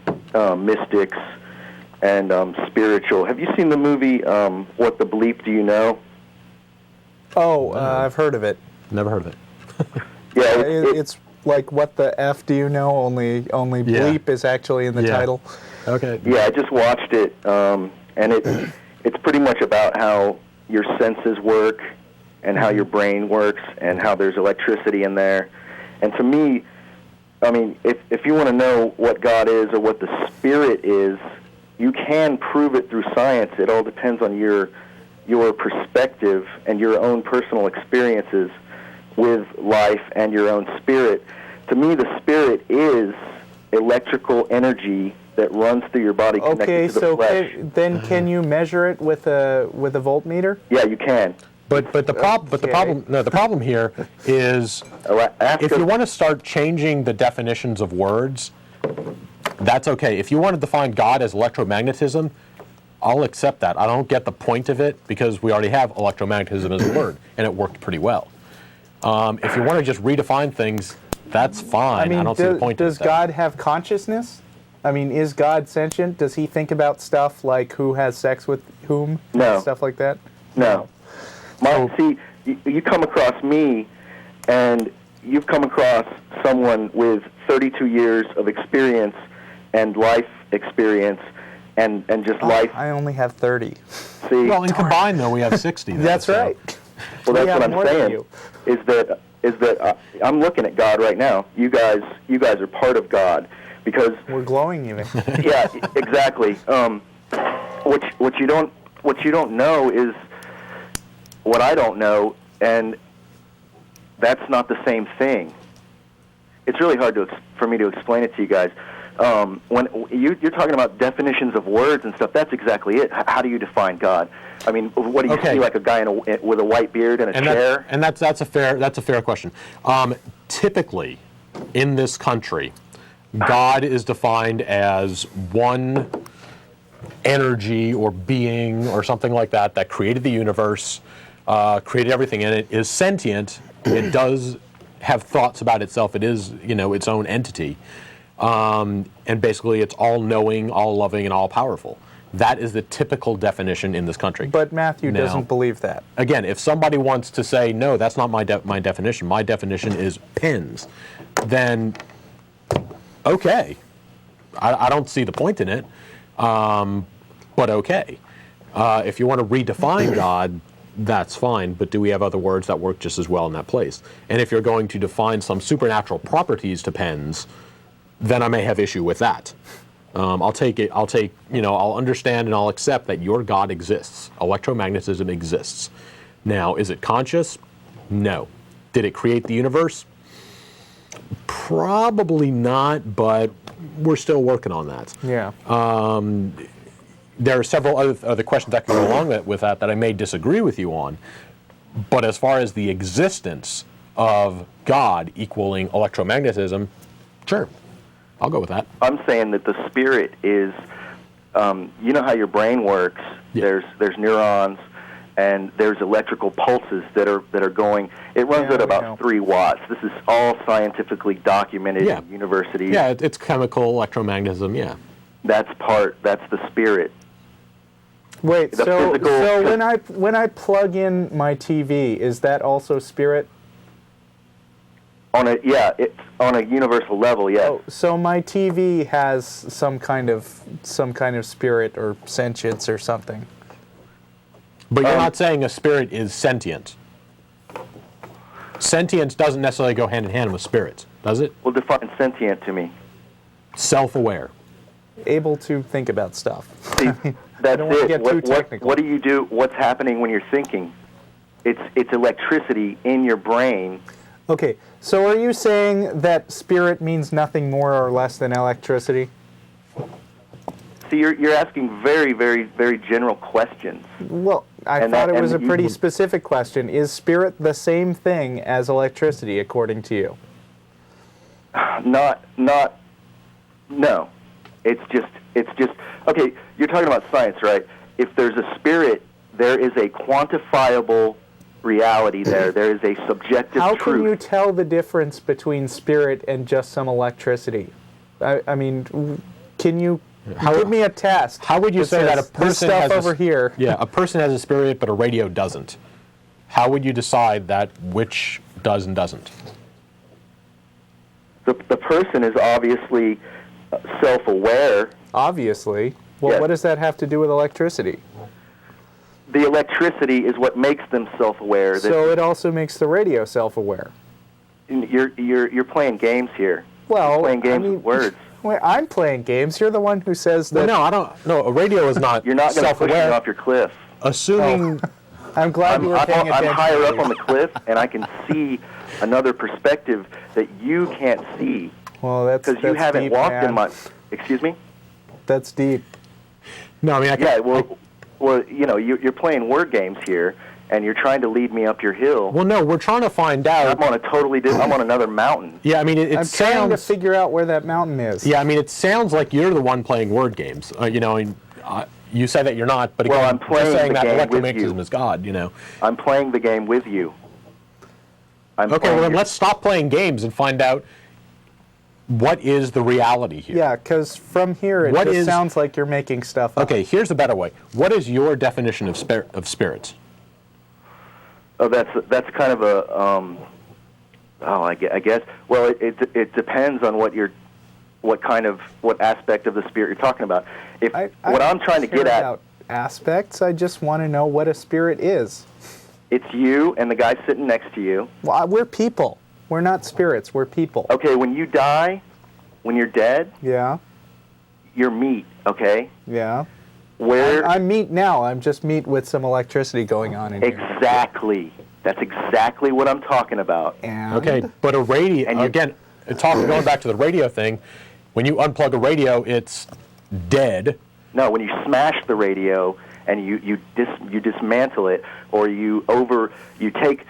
mystics and spiritual. Have you seen the movie What the Bleep Do You Know? Oh, I've heard of it. Never heard of it. Yeah, It's like What the F Do You Know? Only bleep is actually in the title. Okay. yeah, I just watched it, and it's pretty much about how your senses work and how your brain works and how there's electricity in there. And to me, I mean, if you want to know what God is or what the Spirit is, you can prove it through science. It all depends on your perspective and your own personal experiences with life and your own spirit. To me, the spirit is electrical energy that runs through your body connected Okay, to the so flesh. can you measure it with a voltmeter? Yeah, you can. But the problem here is Ask if us- you want to start changing the definitions of words, that's okay. If you want to define God as electromagnetism, I'll accept that. I don't get the point of it because we already have electromagnetism as a word, and it worked pretty well. If you want to just redefine things, that's fine. I mean, don't see the point does of it. God have consciousness? I mean, is God sentient? Does he think about stuff like who has sex with whom? No. Stuff like that? No. See, you come across me, and you've come across someone with 32 years of experience and life experience and just life. I only have 30. See, Well, in combined, though, we have 60. Though, That's so- right. well, we that's have what more I'm than saying. you. Is that I'm looking at God right now. You guys are part of God because We're glowing even. yeah, exactly. What you don't know is what I don't know, and that's not the same thing. It's really hard for me to explain it to you guys. When you're talking about definitions of words and stuff, that's exactly it. How do you define God? I mean, what do you Okay. see, like a guy with a white beard and a chair? That's a fair question. Typically, in this country, God is defined as one energy or being or something like that created the universe, created everything in it, is sentient. It does have thoughts about itself. It is, its own entity. And basically, it's all-knowing, all-loving, and all-powerful. That is the typical definition in this country. But Matthew Now- doesn't believe that. Again, if somebody wants to say, no, that's not my definition, my definition is pins, then okay. I don't see the point in it, but okay. If you want to redefine God, that's fine, but do we have other words that work just as well in that place? And if you're going to define some supernatural properties to pens, then I may have issue with that. I'll take, I'll understand and I'll accept that your God exists. Electromagnetism exists. Now, is it conscious? No. Did it create the universe? Probably not, but we're still working on that. Yeah. There are several other questions that can go along with that I may disagree with you on. But as far as the existence of God equaling electromagnetism, sure, I'll go with that. I'm saying that the spirit is, you know how your brain works. Yeah. There's neurons, and there's electrical pulses that are going. It runs at about 3 watts. This is all scientifically documented in universities. Yeah, it's chemical electromagnetism. Yeah. That's the spirit. Wait, The so physical- when I plug in my TV, is that also spirit? It's on a universal level, yes. Oh, so my TV has some kind of spirit or sentience or something. But you're not saying a spirit is sentient. Sentience doesn't necessarily go hand in hand with spirit, does it? Well, define sentient to me. Self-aware. Able to think about stuff. See, that's don't want to it. get too technical. What do you do? What's happening when you're thinking? It's electricity in your brain. Okay, so are you saying that spirit means nothing more or less than electricity? See, you're asking very, very, very general questions. Well, I And thought that- it was a and pretty you- specific question. Is spirit the same thing as electricity, according to you? No. It's just, okay, you're talking about science, right? If there's a spirit, there is a quantifiable reality there. There is a subjective How truth. can you tell the difference between spirit and just some electricity? I mean, can you give me a test? How would you say that a says, this person stuff has over here? Yeah, a person has a spirit, but a radio doesn't. How would you decide that which does and doesn't? The person is obviously self-aware. Obviously. Well, Yes. what does that have to do with electricity? The electricity is what makes them self-aware. That So it also makes the radio self-aware. you're playing games here. Well, You're playing games I mean, with words. Wait, I'm playing games. You're the one who says that. No, I don't. No, a radio is not You're not going to push me self-aware. off your cliff. Assuming I'm glad you were paying attention. I'm higher up on the cliff, and I can see another perspective that you can't see Well, that's because you haven't deep, walked man. in my. Excuse me. That's deep. no, I mean, Yeah. Well, you know, you're playing word games here, and you're trying to lead me up your hill. well, no, we're trying to find out. I'm on a totally different. I'm on another mountain. Yeah, I mean, it I'm trying to sounds. figure out where that mountain is. Yeah, I mean, it sounds like you're the one playing word games. You say that you're not, but again, Well, I'm playing just saying the that game with electromagnetism you. is God. You know. I'm playing the game with you. Okay, well then let's stop playing games and find out what is the reality here. Yeah, because from here it What just is- sounds like you're making stuff up. Okay, here's a better way. What is your definition of spirits? Oh, that's kind of a. I guess. Well, it depends on what aspect of the spirit you're talking about. What I'm trying to care get at, about aspects. I just want to know what a spirit is. it's you and the guy sitting next to you. Well, we're people. We're not spirits. We're people. Okay, when you die, when you're dead, Yeah. you're meat. Okay, Yeah. where I'm meat now. I'm just meat with some electricity going on in here. exactly? That's exactly what I'm talking about. And Okay, but a radio, And you- again, going back to the radio thing, when you unplug a radio, it's dead. No, when you smash the radio and you dismantle it, or you take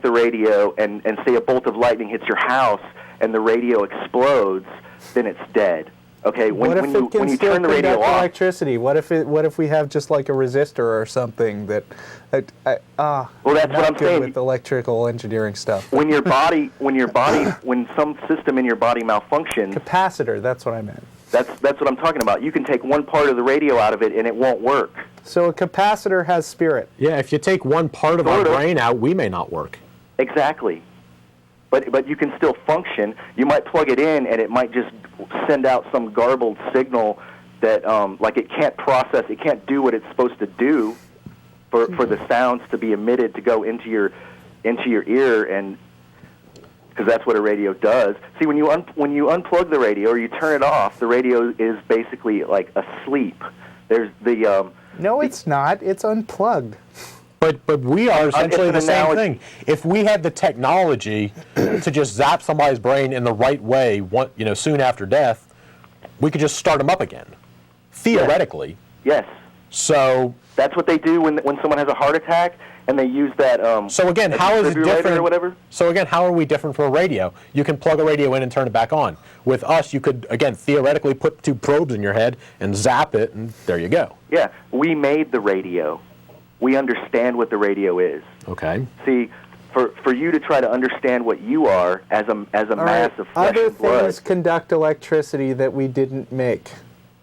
the radio and say a bolt of lightning hits your house and the radio explodes, then it's dead. Okay, what if it can when you still turn the radio conduct off, electricity? What if we have just like a resistor or something that? Well, that's I'm what not I'm good saying. with electrical engineering stuff. when some system in your body malfunctions, Capacitor. That's what I meant. that's what I'm talking about. You can take one part of the radio out of it and it won't work. So a capacitor has spirit. Yeah, if you take one part of our Sort of. brain out, we may not work. Exactly. But you can still function. You might plug it in, and it might just send out some garbled signal that, like it can't process, it can't do what it's supposed to do. for the sounds to be emitted to go into your ear, and because that's what a radio does. See, when you unplug the radio or you turn it off, the radio is basically like asleep. There's the No, it's not. It's unplugged. But we are essentially the same analogy. thing. If we had the technology to just zap somebody's brain in the right way, soon after death, we could just start them up again, theoretically. Yes. So That's what they do when someone has a heart attack, and they use that. So again, a how is it defibrillator different? or whatever? So again, how are we different from a radio? You can plug a radio in and turn it back on. With us, you could again theoretically put 2 probes in your head and zap it, and there you go. Yeah, we made the radio. We understand what the radio is. Okay. See, for you to try to understand what you are as a mass of flesh Other and blood. things conduct electricity that we didn't make.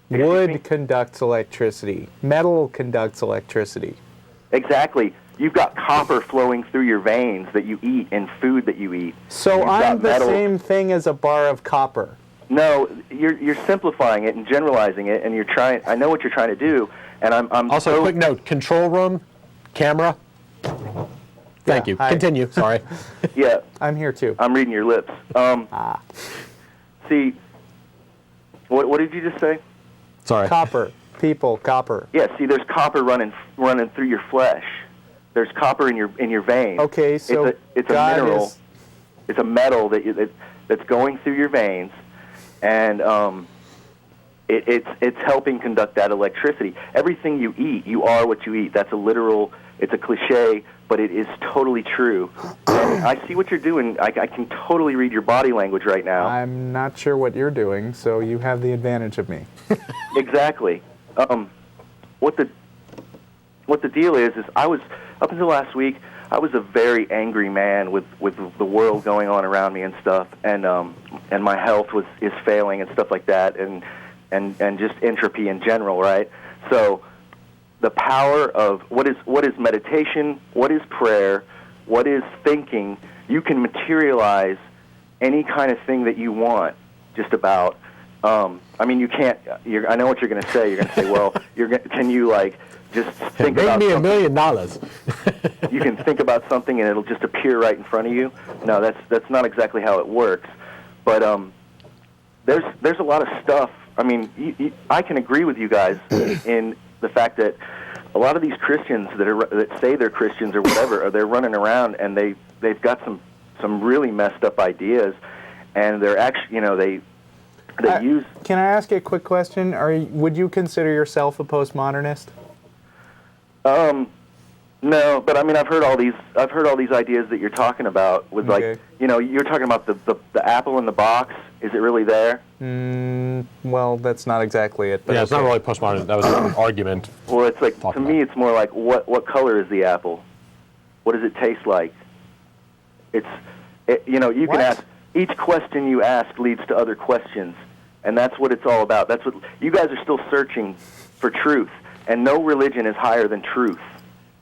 Excuse me? Wood conducts electricity. Metal conducts electricity. Exactly. You've got copper flowing through your veins that you eat and food that you eat. So You've I'm got the metal. same thing as a bar of copper. No, you're simplifying it and generalizing it, and you're trying. I know what you're trying to do, and I'm Also, so, a quick note: control room, camera. Thank you. hi. Continue. Sorry. Yeah, I'm here too. I'm reading your lips. See, what did you just say? Sorry. Copper. People, copper. Yeah, see, there's copper running through your flesh. There's copper in your veins. Okay, so it's a God mineral. is- It's a metal that's going through your veins, and it's helping conduct that electricity. Everything you eat, you are what you eat. That's a literal. It's a cliche, but it is totally true. And I see what you're doing. I can totally read your body language right now. I'm not sure what you're doing, so you have the advantage of me. Exactly. What the deal is I was, up until last week, I was a very angry man with the world going on around me and stuff, and my health is failing and stuff like that, and just entropy in general, right? So the power of what is meditation, what is prayer, what is thinking, you can materialize any kind of thing that you want, just about. I mean, you can't. I know what you're going to say. You're going to say, "Well, can you like just think Make about me $1 something? million. You can think about something and it'll just appear right in front of you." No, that's not exactly how it works. But there's a lot of stuff. I mean, I can agree with you guys in the fact that a lot of these Christians that say they're Christians or whatever, they're running around and they've got some really messed up ideas, and they're actually they use. Can I ask you a quick question? Would you consider yourself a postmodernist? No, but I mean I've heard all these ideas that you're talking about with Okay. you're talking about the apple in the box. Is it really there? Well, that's not exactly it. But Yeah, it's not okay. really postmodern. That was an argument. Well, it's like Talk to about me it. it's more like what color is the apple? What does it taste like? You What? can ask each question you ask leads to other questions, and that's what it's all about. That's what you guys are still searching for truth, and no religion is higher than truth.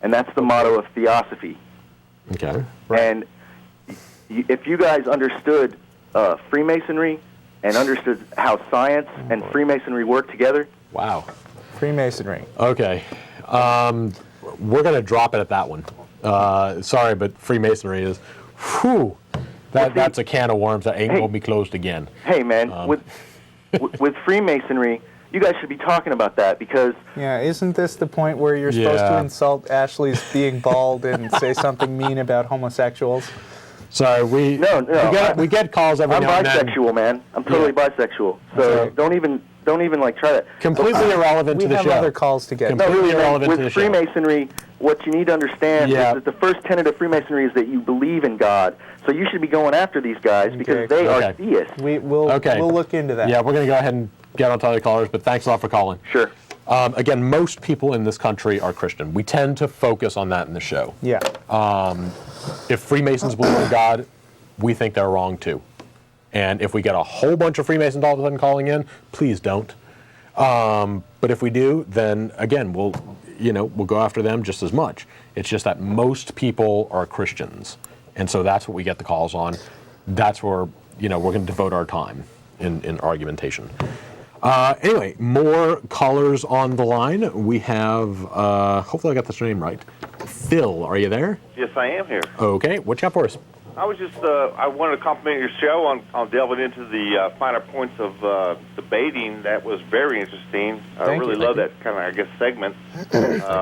And that's the motto of theosophy. Okay. And if you guys understood Freemasonry and understood how science and Freemasonry work together, Wow. Freemasonry. Okay. We're going to drop it at that one. Sorry, but Freemasonry is, whew, that's a can of worms that ain't Hey. going to be closed again. hey man, with Freemasonry, you guys should be talking about that because Yeah, isn't this the point where you're supposed to Yeah. insult Ashley's being bald and say something mean about homosexuals? Sorry, we get calls every I'm now and then. bisexual, man. I'm totally bisexual. So Okay. don't even like try that. Completely irrelevant We to the have show. other calls to get. Completely really, man, irrelevant with to the show. Freemasonry, what you need to understand Yeah. is that the first tenet of Freemasonry is that you believe in God. So you should be going after these guys because Okay. they Okay. are theists. We'll look into that. Yeah, we're going to go ahead and get on to other callers, but thanks a lot for calling. Sure. Again, most people in this country are Christian. We tend to focus on that in the show. Yeah. If Freemasons believe in God, we think they're wrong too. And if we get a whole bunch of Freemasons all of a sudden calling in, please don't. But if we do, then again, we'll go after them just as much. It's just that most people are Christians, and so that's what we get the calls on. That's where we're going to devote our time in argumentation. Anyway, more callers on the line. We have, hopefully I got this name right. Thil, are you there? Yes, I am here. Okay, what you got for us? I was just, I wanted to compliment your show on delving into the finer points of debating. That was very interesting. I really love that kind of, I guess, segment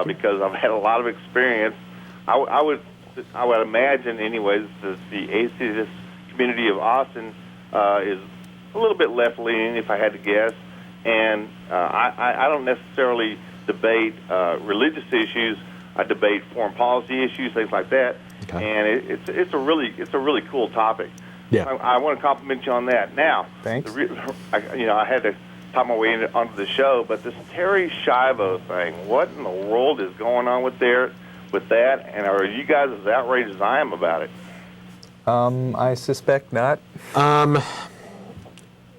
because I've had a lot of experience. I would imagine, anyways, that the atheist community of Austin is a little bit left-leaning, if I had to guess. And I don't necessarily debate religious issues. I debate foreign policy issues, things like that. Okay. And it's a really cool topic. Yeah. I want to compliment you on that. Now, thanks. I had to talk my way onto the show, but this Terri Schiavo thing, what in the world is going on with that? And are you guys as outraged as I am about it? I suspect not.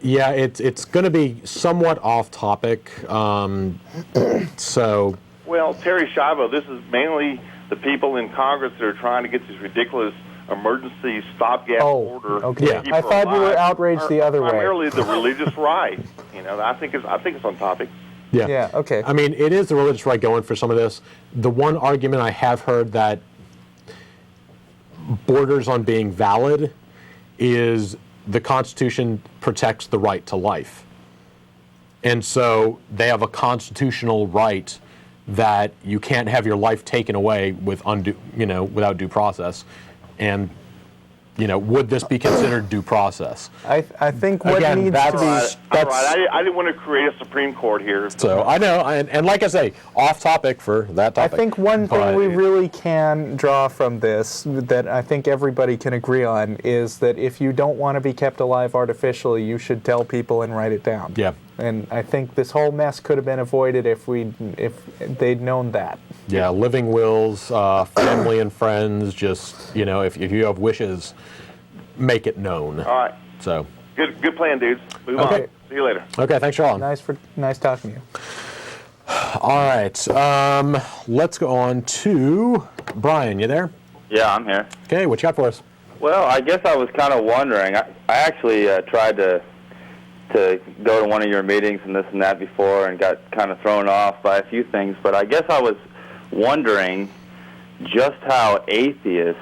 Yeah, it's going to be somewhat off topic. So. Well, Terri Schiavo, this is mainly the people in Congress that are trying to get this ridiculous emergency stopgap order. Okay. To keep I her thought you were alive. outraged the other way. Primarily the religious right. I think it's on topic. Yeah. Yeah. Okay. I mean, it is the religious right going for some of this. The one argument I have heard that borders on being valid is the Constitution protects the right to life. And so they have a constitutional right that you can't have your life taken away with without due process. And would this be considered due process? I think what Again, needs to be... All right. I didn't want to create a Supreme Court here. So I know, and like I say, off topic for that topic. I think one thing we really can draw from this that I think everybody can agree on is that if you don't want to be kept alive artificially, you should tell people and write it down. Yeah. And I think this whole mess could have been avoided if they'd known that. Yeah, living wills, family and friends, just, if you have wishes, make it known. All right. So. Good plan, dudes. Move Okay. on. See you later. Okay, thanks, Sean. Nice talking to you. All right, let's go on to Bryan. You there? Yeah, I'm here. Okay, what you got for us? Well, I guess I was kind of wondering. I actually tried to go to one of your meetings and this and that before and got kind of thrown off by a few things, but I guess I was wondering just how atheist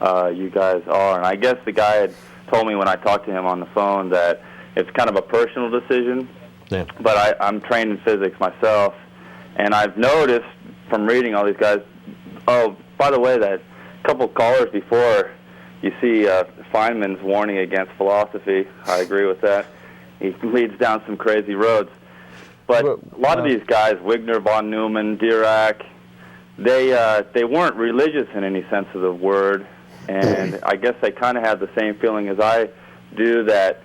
you guys are. And I guess the guy had told me when I talked to him on the phone that it's kind of a personal decision. Yeah. But I'm trained in physics myself, and I've noticed from reading all these guys, oh, by the way, that couple callers before, you see Feynman's warning against philosophy. I agree with that. He leads down some crazy roads. But a lot of these guys, Wigner, von Neumann, Dirac, they weren't religious in any sense of the word, and I guess they kind of have the same feeling as I do, that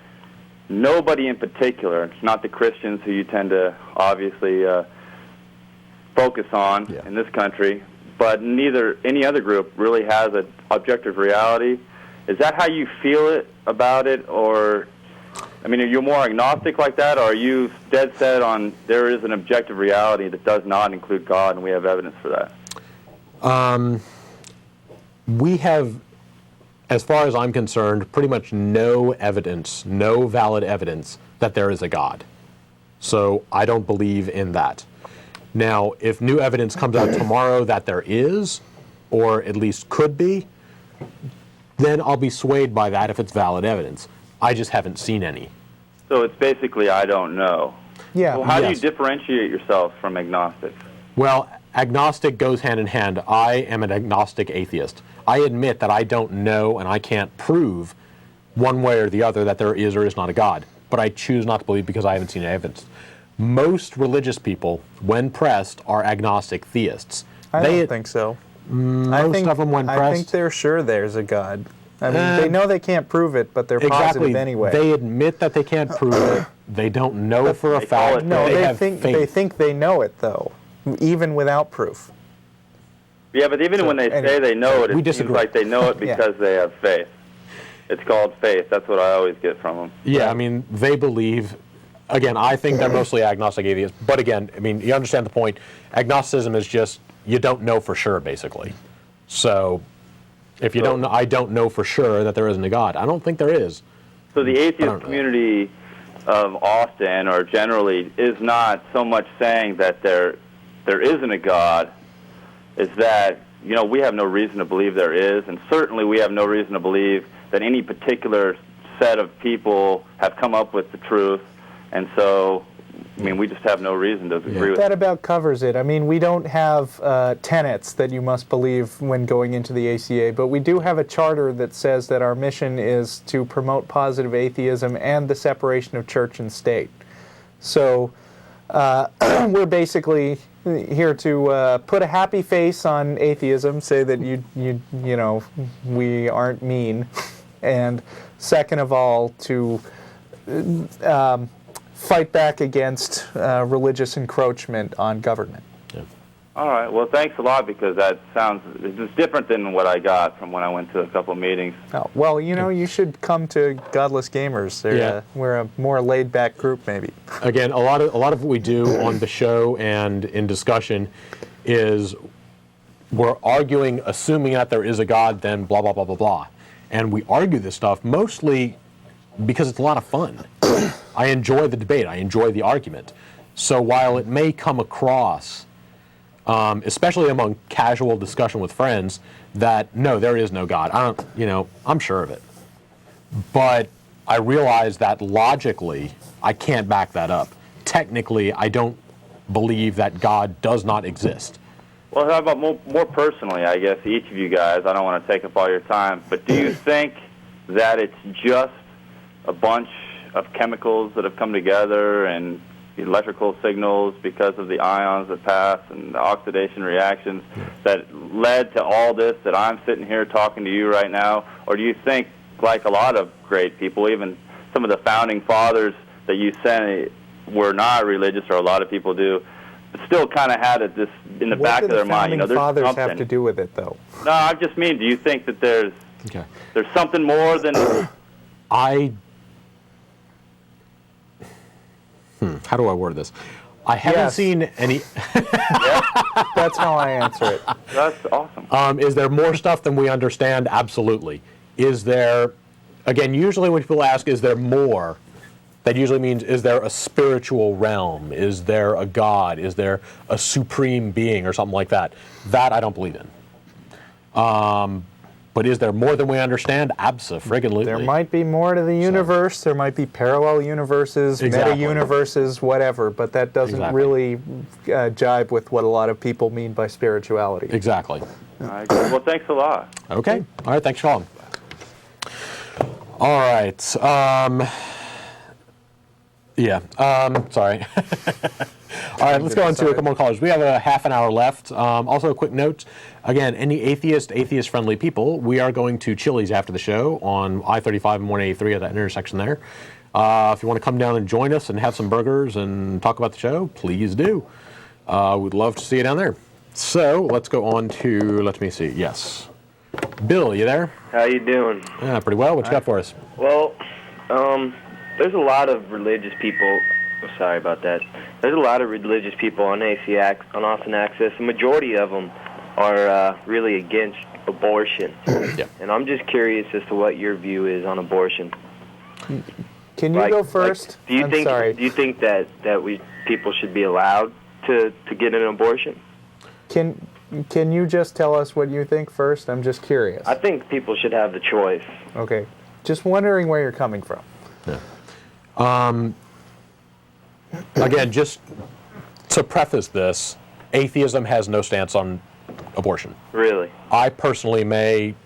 nobody in particular, not the Christians who you tend to obviously focus on in this country, but neither any other group really has an objective reality. Is that how you feel it about it, or, I mean, are you more agnostic like that, or are you dead set on there is an objective reality that does not include God, and we have evidence for that? We have, as far as I'm concerned, pretty much no evidence, no valid evidence that there is a God. So I don't believe in that. Now, if new evidence comes out tomorrow that there is, or at least could be, then I'll be swayed by that if it's valid evidence. I just haven't seen any. So it's basically I don't know. Yeah. Well, how do you differentiate yourself from agnostics? Well, agnostic goes hand in hand. I am an agnostic atheist. I admit that I don't know and I can't prove one way or the other that there is or is not a God, but I choose not to believe because I haven't seen evidence. Most religious people, when pressed, are agnostic theists. I don't think so. Most of them, when pressed, I think they're sure there's a God. I mean, they know they can't prove it, but they're positive anyway. They admit that they can't prove it. They don't know for a fact. No, they think they know it, though, even without proof. Yeah, but even when they say they know it, it seems like they know it because they have faith. It's called faith. That's what I always get from them. Yeah, I mean, they believe. Again, I think they're mostly agnostic atheists. But again, I mean, you understand the point. Agnosticism is just you don't know for sure, basically. So if you don't know, I don't know for sure that there isn't a God. I don't think there is. So the atheist community of Austin, or generally, is not so much saying that there isn't a God, is that, you know, we have no reason to believe there is, and certainly we have no reason to believe that any particular set of people have come up with the truth, and so, I mean, we just have no reason to agree with that. About covers it. I mean, we don't have tenets that you must believe when going into the ACA, but we do have a charter that says that our mission is to promote positive atheism and the separation of church and state. So we're basically here to put a happy face on atheism, say that you know, we aren't mean, and second of all, to fight back against religious encroachment on government. Yeah. All right. Well, thanks a lot, because that sounds, it's different than what I got from when I went to a couple of meetings. Oh, well, you know, you should come to Godless Gamers. We're a more laid-back group, maybe. Again, a lot of what we do on the show and in discussion is we're arguing, assuming that there is a God, then blah, blah, blah, blah, blah. And we argue this stuff mostly because it's a lot of fun. I enjoy the debate. I enjoy the argument. So while it may come across, especially among casual discussion with friends, that no, there is no God. I'm sure of it. But I realize that logically, I can't back that up. Technically, I don't believe that God does not exist. Well, how about more personally, I guess, each of you guys, I don't want to take up all your time, but do you think that it's just a bunch of chemicals that have come together and electrical signals because of the ions that pass and the oxidation reactions that led to all this that I'm sitting here talking to you right now? Or do you think, like a lot of great people, even some of the founding fathers that you say were not religious, or a lot of people do, but still kind of had it this in the back of their mind? You know, there's fathers something. have to do with it, though? No, I just mean, do you think that there's something more than how do I word this? I haven't seen any. That's how I answer it. That's awesome. Is there more stuff than we understand? Absolutely. Is there, again, usually when people ask, is there more, that usually means, is there a spiritual realm? Is there a God? Is there a supreme being or something like that? That I don't believe in. But is there more than we understand? Abso-friggin-lutely. There might be more to the universe. There might be parallel universes, meta-universes, whatever, but that doesn't really jibe with what a lot of people mean by spirituality. Exactly. All right. Well, thanks a lot. Okay. All right. Thanks for calling. All right. Sorry. All right, let's go on to a couple more callers. We have a half an hour left. Also, a quick note. Again, any atheist-friendly people, we are going to Chili's after the show on I-35 and 183 at that intersection there. If you want to come down and join us and have some burgers and talk about the show, please do. We'd love to see you down there. So let's go on to, let me see, yes. Bill, you there? How you doing? Yeah, pretty well. What you got for us? Well, there's a lot of religious people. Sorry about that. There's a lot of religious people on Austin Access. The majority of them are really against abortion. Yeah. And I'm just curious as to what your view is on abortion. Can you go first? Do you think that people should be allowed to get an abortion? Can you just tell us what you think first? I'm just curious. I think people should have the choice. Okay. Just wondering where you're coming from. Yeah. Again, just to preface this, atheism has no stance on abortion. Really? I personally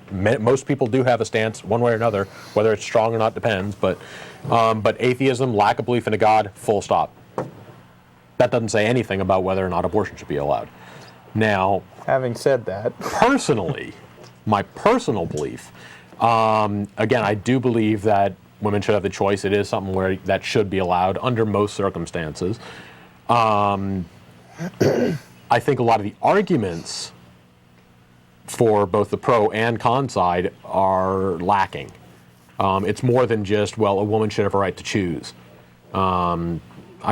most people do have a stance one way or another, whether it's strong or not depends, but atheism, lack of belief in a God, full stop. That doesn't say anything about whether or not abortion should be allowed. Now, having said that, personally, my personal belief, again, I do believe that women should have the choice. It is something where that should be allowed under most circumstances. I think a lot of the arguments for both the pro and con side are lacking. It's more than just, well, a woman should have a right to choose. I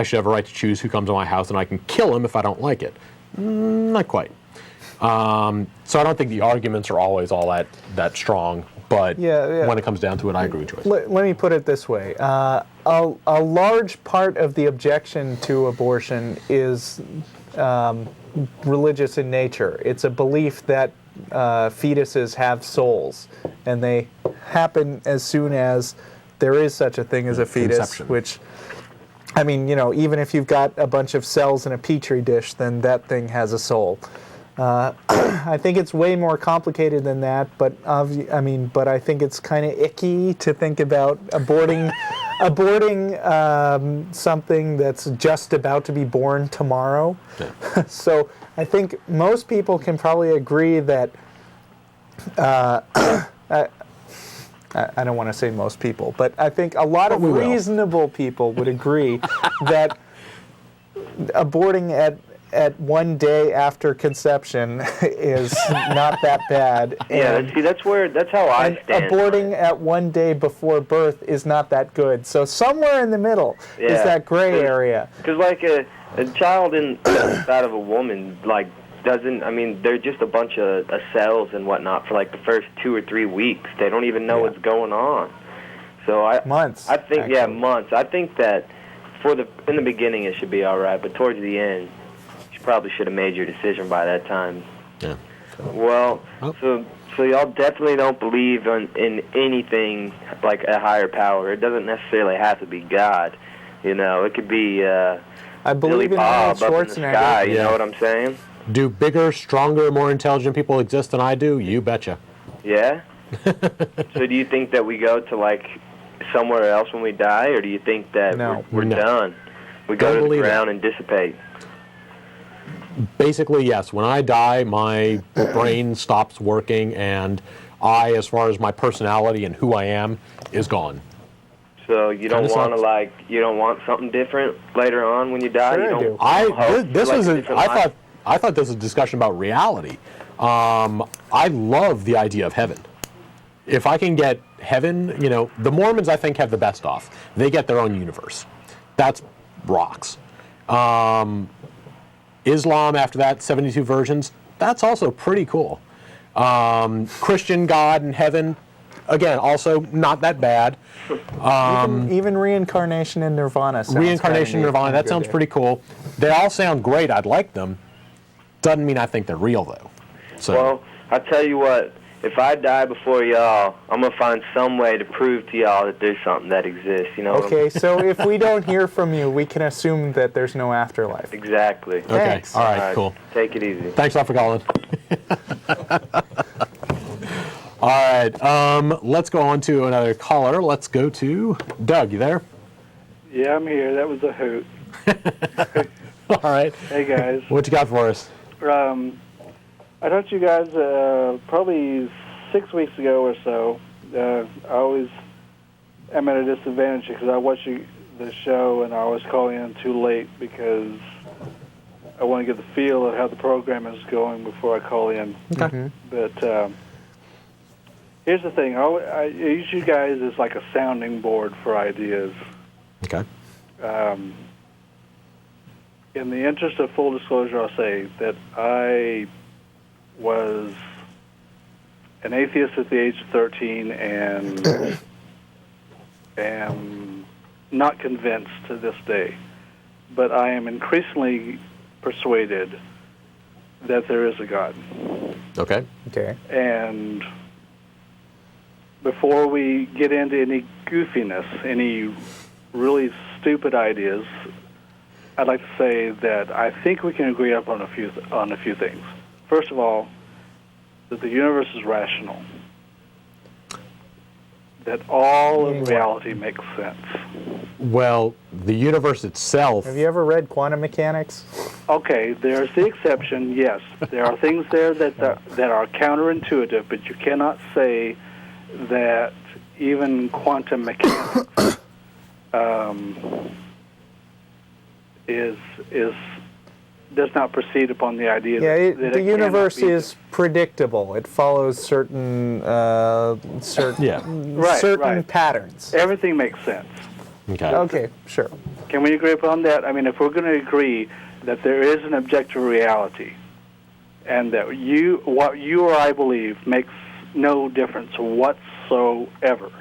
should have a right to choose who comes to my house, and I can kill him if I don't like it. Not quite. So I don't think the arguments are always all that strong But Yeah. when it comes down to it, I agree with Joyce. Let me put it this way. A large part of the objection to abortion is religious in nature. It's a belief that fetuses have souls, and they happen as soon as there is such a thing as a fetus, Conception. which, I mean, you know, even if you've got a bunch of cells in a petri dish, then that thing has a soul. I think it's way more complicated than that, but but I think it's kind of icky to think about aborting something that's just about to be born tomorrow. Yeah. So I think most people can probably agree that. I don't want to say most people, but I think a lot of reasonable people would agree that aborting at 1 day after conception is not that bad. Yeah, see, that's how I stand. Aborting at 1 day before birth is not that good. So somewhere in the middle is that gray area. Because like a child inside of a woman, like, they're just a bunch of cells and whatnot for like the first 2 or 3 weeks. They don't even know what's going on. So months. I think months. I think that in the beginning it should be all right, but towards the end, you probably should have made your decision by that time. Yeah. Well, so y'all definitely don't believe in anything like a higher power. It doesn't necessarily have to be God. You know, it could be I believe Billy in Arnold Bob up in the Schwarzenegger. sky. You know what I'm saying? Do bigger, stronger, more intelligent people exist than I do? You betcha. Yeah? So do you think that we go to, like, somewhere else when we die, or do you think that we're done? We go to the ground and dissipate? Basically, yes. When I die, my brain stops working, and I, as far as my personality and who I am, is gone. So you don't want to, you don't want something different later on when you die? Sure, you don't I thought this was a discussion about reality. I love the idea of heaven. If I can get heaven, you know, the Mormons, I think, have the best off. They get their own universe. That's rocks. Islam, after that, 72 versions, that's also pretty cool. Christian God and heaven, again, also not that bad. Even reincarnation in Nirvana sounds Reincarnation in Nirvana, that sounds pretty cool. They all sound great. I'd like them. Doesn't mean I think they're real, though. So. Well, I'll tell you what. If I die before y'all, I'm going to find some way to prove to y'all that there's something that exists. You know Okay, so if we don't hear from you, we can assume that there's no afterlife. Exactly. Okay, Thanks. all right, cool. Take it easy. Thanks a lot for calling. All right, let's go on to another caller. Let's go to Doug. You there? Yeah, I'm here. That was a hoot. All right. Hey, guys. What you got for us? I talked to you guys probably 6 weeks ago or so. I always am at a disadvantage because I watch the show and I always call in too late because I want to get the feel of how the program is going before I call in. Okay. But here's the thing. I use you guys as like a sounding board for ideas. Okay. In the interest of full disclosure, I'll say that I was an atheist at the age of 13 and am not convinced to this day. But I am increasingly persuaded that there is a God. Okay. Okay. And before we get into any goofiness, any really stupid ideas, I'd like to say that I think we can agree up on a few things. First of all, that the universe is rational. That all of reality makes sense. Well, the universe itself. Have you ever read Quantum Mechanics? Okay, there's the exception, yes. There are things there that are counterintuitive, but you cannot say that even quantum mechanics does not proceed upon the idea that the universe is predictable. It follows certain patterns. Everything makes sense. Okay. Okay, sure. Can we agree upon that? I mean, if we're going to agree that there is an objective reality, and that what you or I believe makes no difference whatsoever.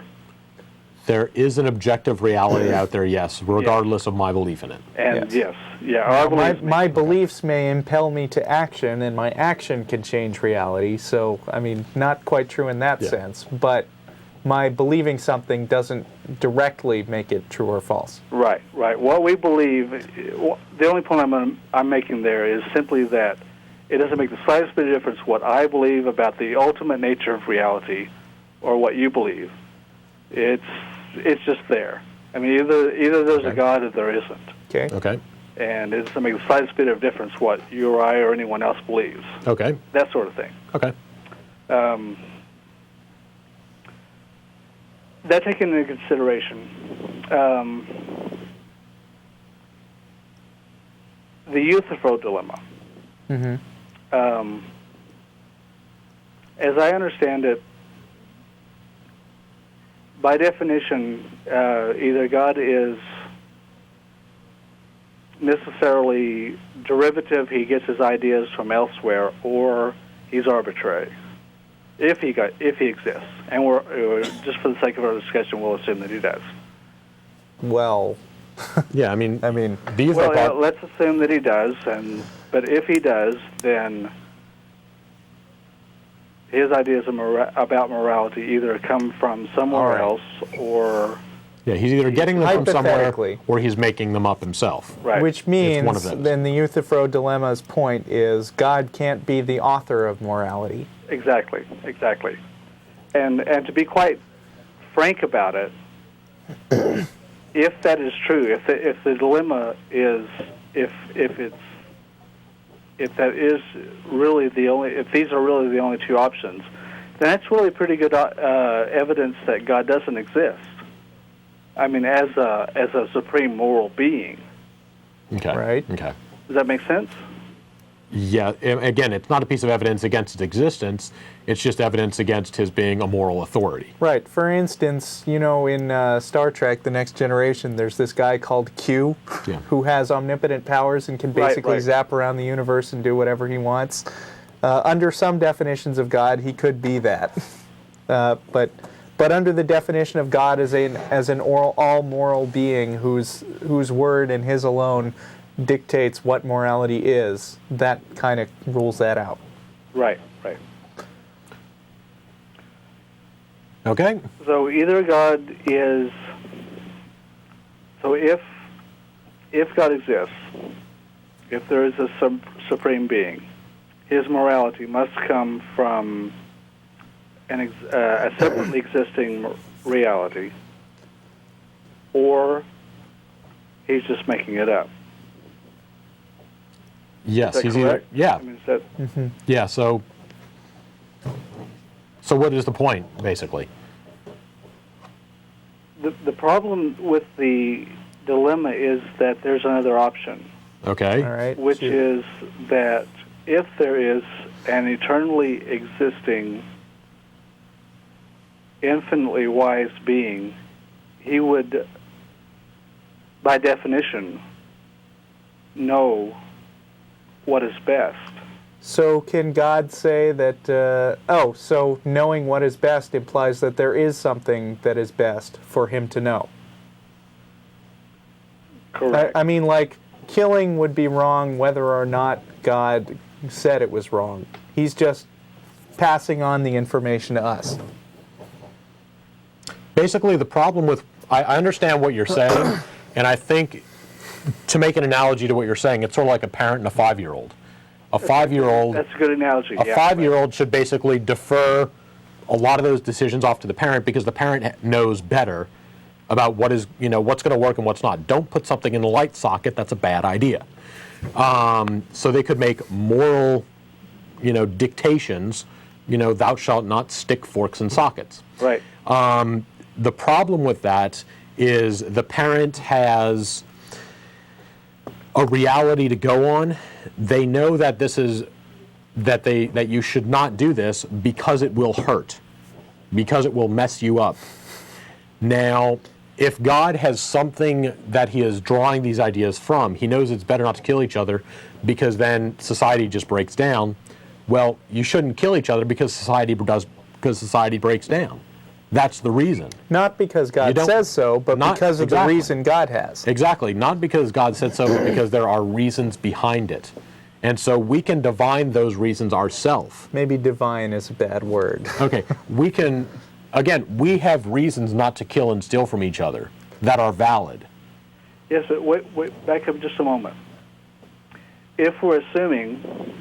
There is an objective reality out there, yes, regardless of my belief in it. And Yes. My beliefs may impel me to action, and my action can change reality. So, I mean, not quite true in that sense, but my believing something doesn't directly make it true or false. Right. What we believe, the only point I'm making there is simply that it doesn't make the slightest bit of difference what I believe about the ultimate nature of reality or what you believe. It's just there. I mean, either there's a God or there isn't. Okay. And it doesn't make the slightest bit of difference what you or I or anyone else believes. Okay. That sort of thing. Okay. That taken into consideration, the Euthyphro dilemma. As I understand it, by definition, either God is necessarily derivative, he gets his ideas from elsewhere, or he's arbitrary, if he exists. And we're just for the sake of our discussion, we'll assume that he does. Well, yeah, I mean, these well, are let's assume that he does, but if he does, then his ideas about morality either come from somewhere else or... Yeah, he's either getting them from somewhere or he's making them up himself. Right. Which means, then the Euthyphro dilemma's point is God can't be the author of morality. Exactly. And to be quite frank about it, if that is true, if the dilemma is if that is really if these are really the only two options, then that's really pretty good evidence that God doesn't exist. I mean, as a supreme moral being. Okay. Right. Okay. Does that make sense? Yeah. Again, it's not a piece of evidence against his existence. It's just evidence against his being a moral authority. Right. For instance, in Star Trek: The Next Generation, there's this guy called Q, who has omnipotent powers and can basically zap around the universe and do whatever he wants. Under some definitions of God, he could be that, but under the definition of God as an all moral being whose word and his alone dictates what morality is, that kind of rules that out. Right. Okay. So either God is... So if God exists, if there is a supreme being, his morality must come from a separately existing reality, or he's just making it up. Yes, is that he's correct? either. Yeah. I mean, is that... Yeah. So what is the point, basically? The problem with the dilemma is that there's another option. Okay. All right. Which is that if there is an eternally existing, infinitely wise being, he would, by definition, know what is best. So can God say that, so knowing what is best implies that there is something that is best for him to know? Correct. I mean, like, killing would be wrong whether or not God said it was wrong. He's just passing on the information to us. Basically, the problem with... I understand what you're saying, and I think, to make an analogy to what you're saying, it's sort of like a parent and a 5-year-old. A 5-year-old... That's a good analogy, A 5-year-old should basically defer a lot of those decisions off to the parent because the parent knows better about what is, what's going to work and what's not. Don't put something in the light socket. That's a bad idea. So they could make moral, dictations, thou shalt not stick forks in sockets. Right. The problem with that is the parent has a reality to go on. They know that that you should not do this because it will hurt, because it will mess you up. Now, if God has something that he is drawing these ideas from, he knows it's better not to kill each other because then society just breaks down. Well, you shouldn't kill each other because society does because society breaks down. That's the reason. Not because God says so, but because of the reason God has. Exactly. Not because God said so, but because there are reasons behind it. And so we can divine those reasons ourselves. Maybe divine is a bad word. Okay. We can, again, we have reasons not to kill and steal from each other that are valid. Yes, but wait, back up just a moment. If we're assuming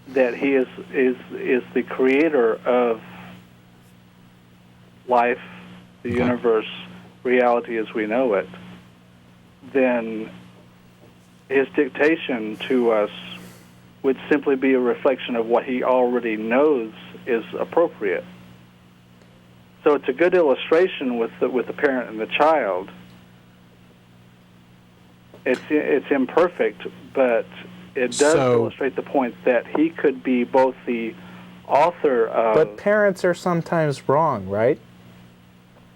that he is the creator of life, the universe, reality as we know it, then his dictation to us would simply be a reflection of what he already knows is appropriate. So it's a good illustration with the parent and the child. It's imperfect, but it does illustrate the point that he could be both the author of... But parents are sometimes wrong, right?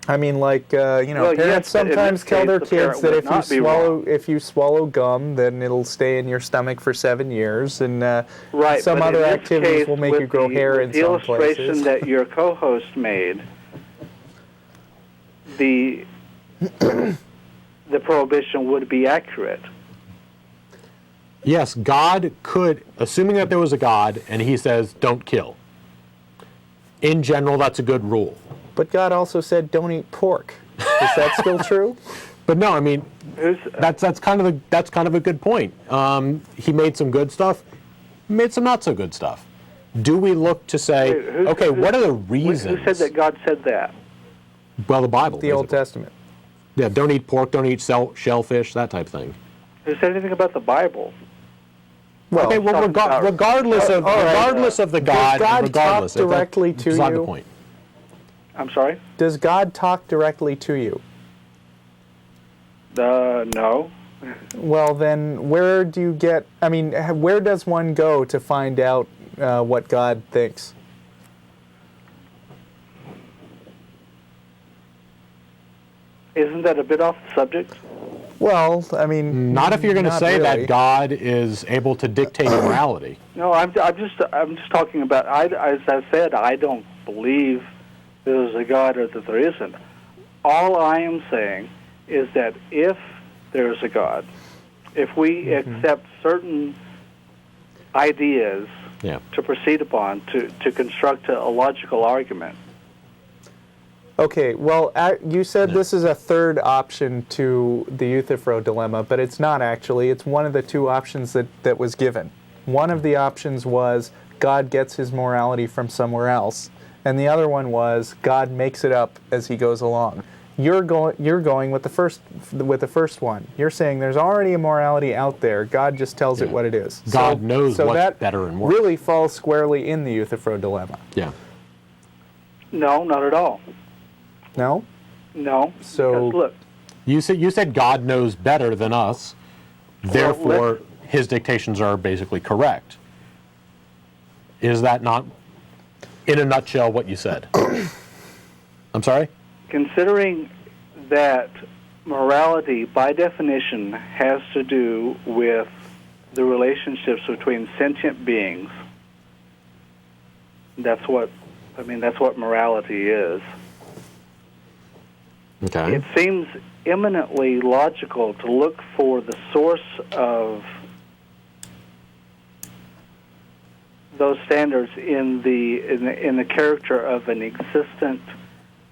I mean, like, parents sometimes tell their kids that if you swallow gum, then it'll stay in your stomach for 7 years, and some other activities will make you grow hair in some places. The illustration that your co-host made, the prohibition would be accurate. Yes, God could, assuming that there was a God, and he says, don't kill. In general, that's a good rule. But God also said, don't eat pork. Is that still true? But no, I mean, that's kind of a good point. He made some good stuff, made some not so good stuff. Do we look to say, what are the reasons? Who said that God said that? Well, the Bible. The Old Testament. Yeah, don't eat pork, don't eat shellfish, that type of thing. Who said anything about the Bible? Well, okay, well, regardless of the God, does God talk directly to you? Beside the point. I'm sorry? Does God talk directly to you? No. Well, then where do you get... I mean, where does one go to find out what God thinks? Isn't that a bit off the subject? Well, I mean... Not if you're going to say that God is able to dictate morality. No, I'm just talking about... as I said, I don't believe there's a God or that there isn't. All I am saying is that if there's a God, if we accept certain ideas to proceed upon, to construct a logical argument. Okay, well, you said this is a third option to the Euthyphro dilemma, but it's not actually. It's one of the two options that was given. One of the options was God gets his morality from somewhere else, and the other one was God makes it up as he goes along. You're going with the first one. You're saying there's already a morality out there. God just tells it what it is. God knows what's better and worse. Really falls squarely in the Euthyphro dilemma. Yeah. No, not at all. No? No. So look, you said God knows better than us. Therefore, his dictations are basically correct. Is that not, in a nutshell, what you said? I'm sorry? Considering that morality, by definition, has to do with the relationships between sentient beings, that's what morality is. Okay. It seems eminently logical to look for the source of those standards in the character of an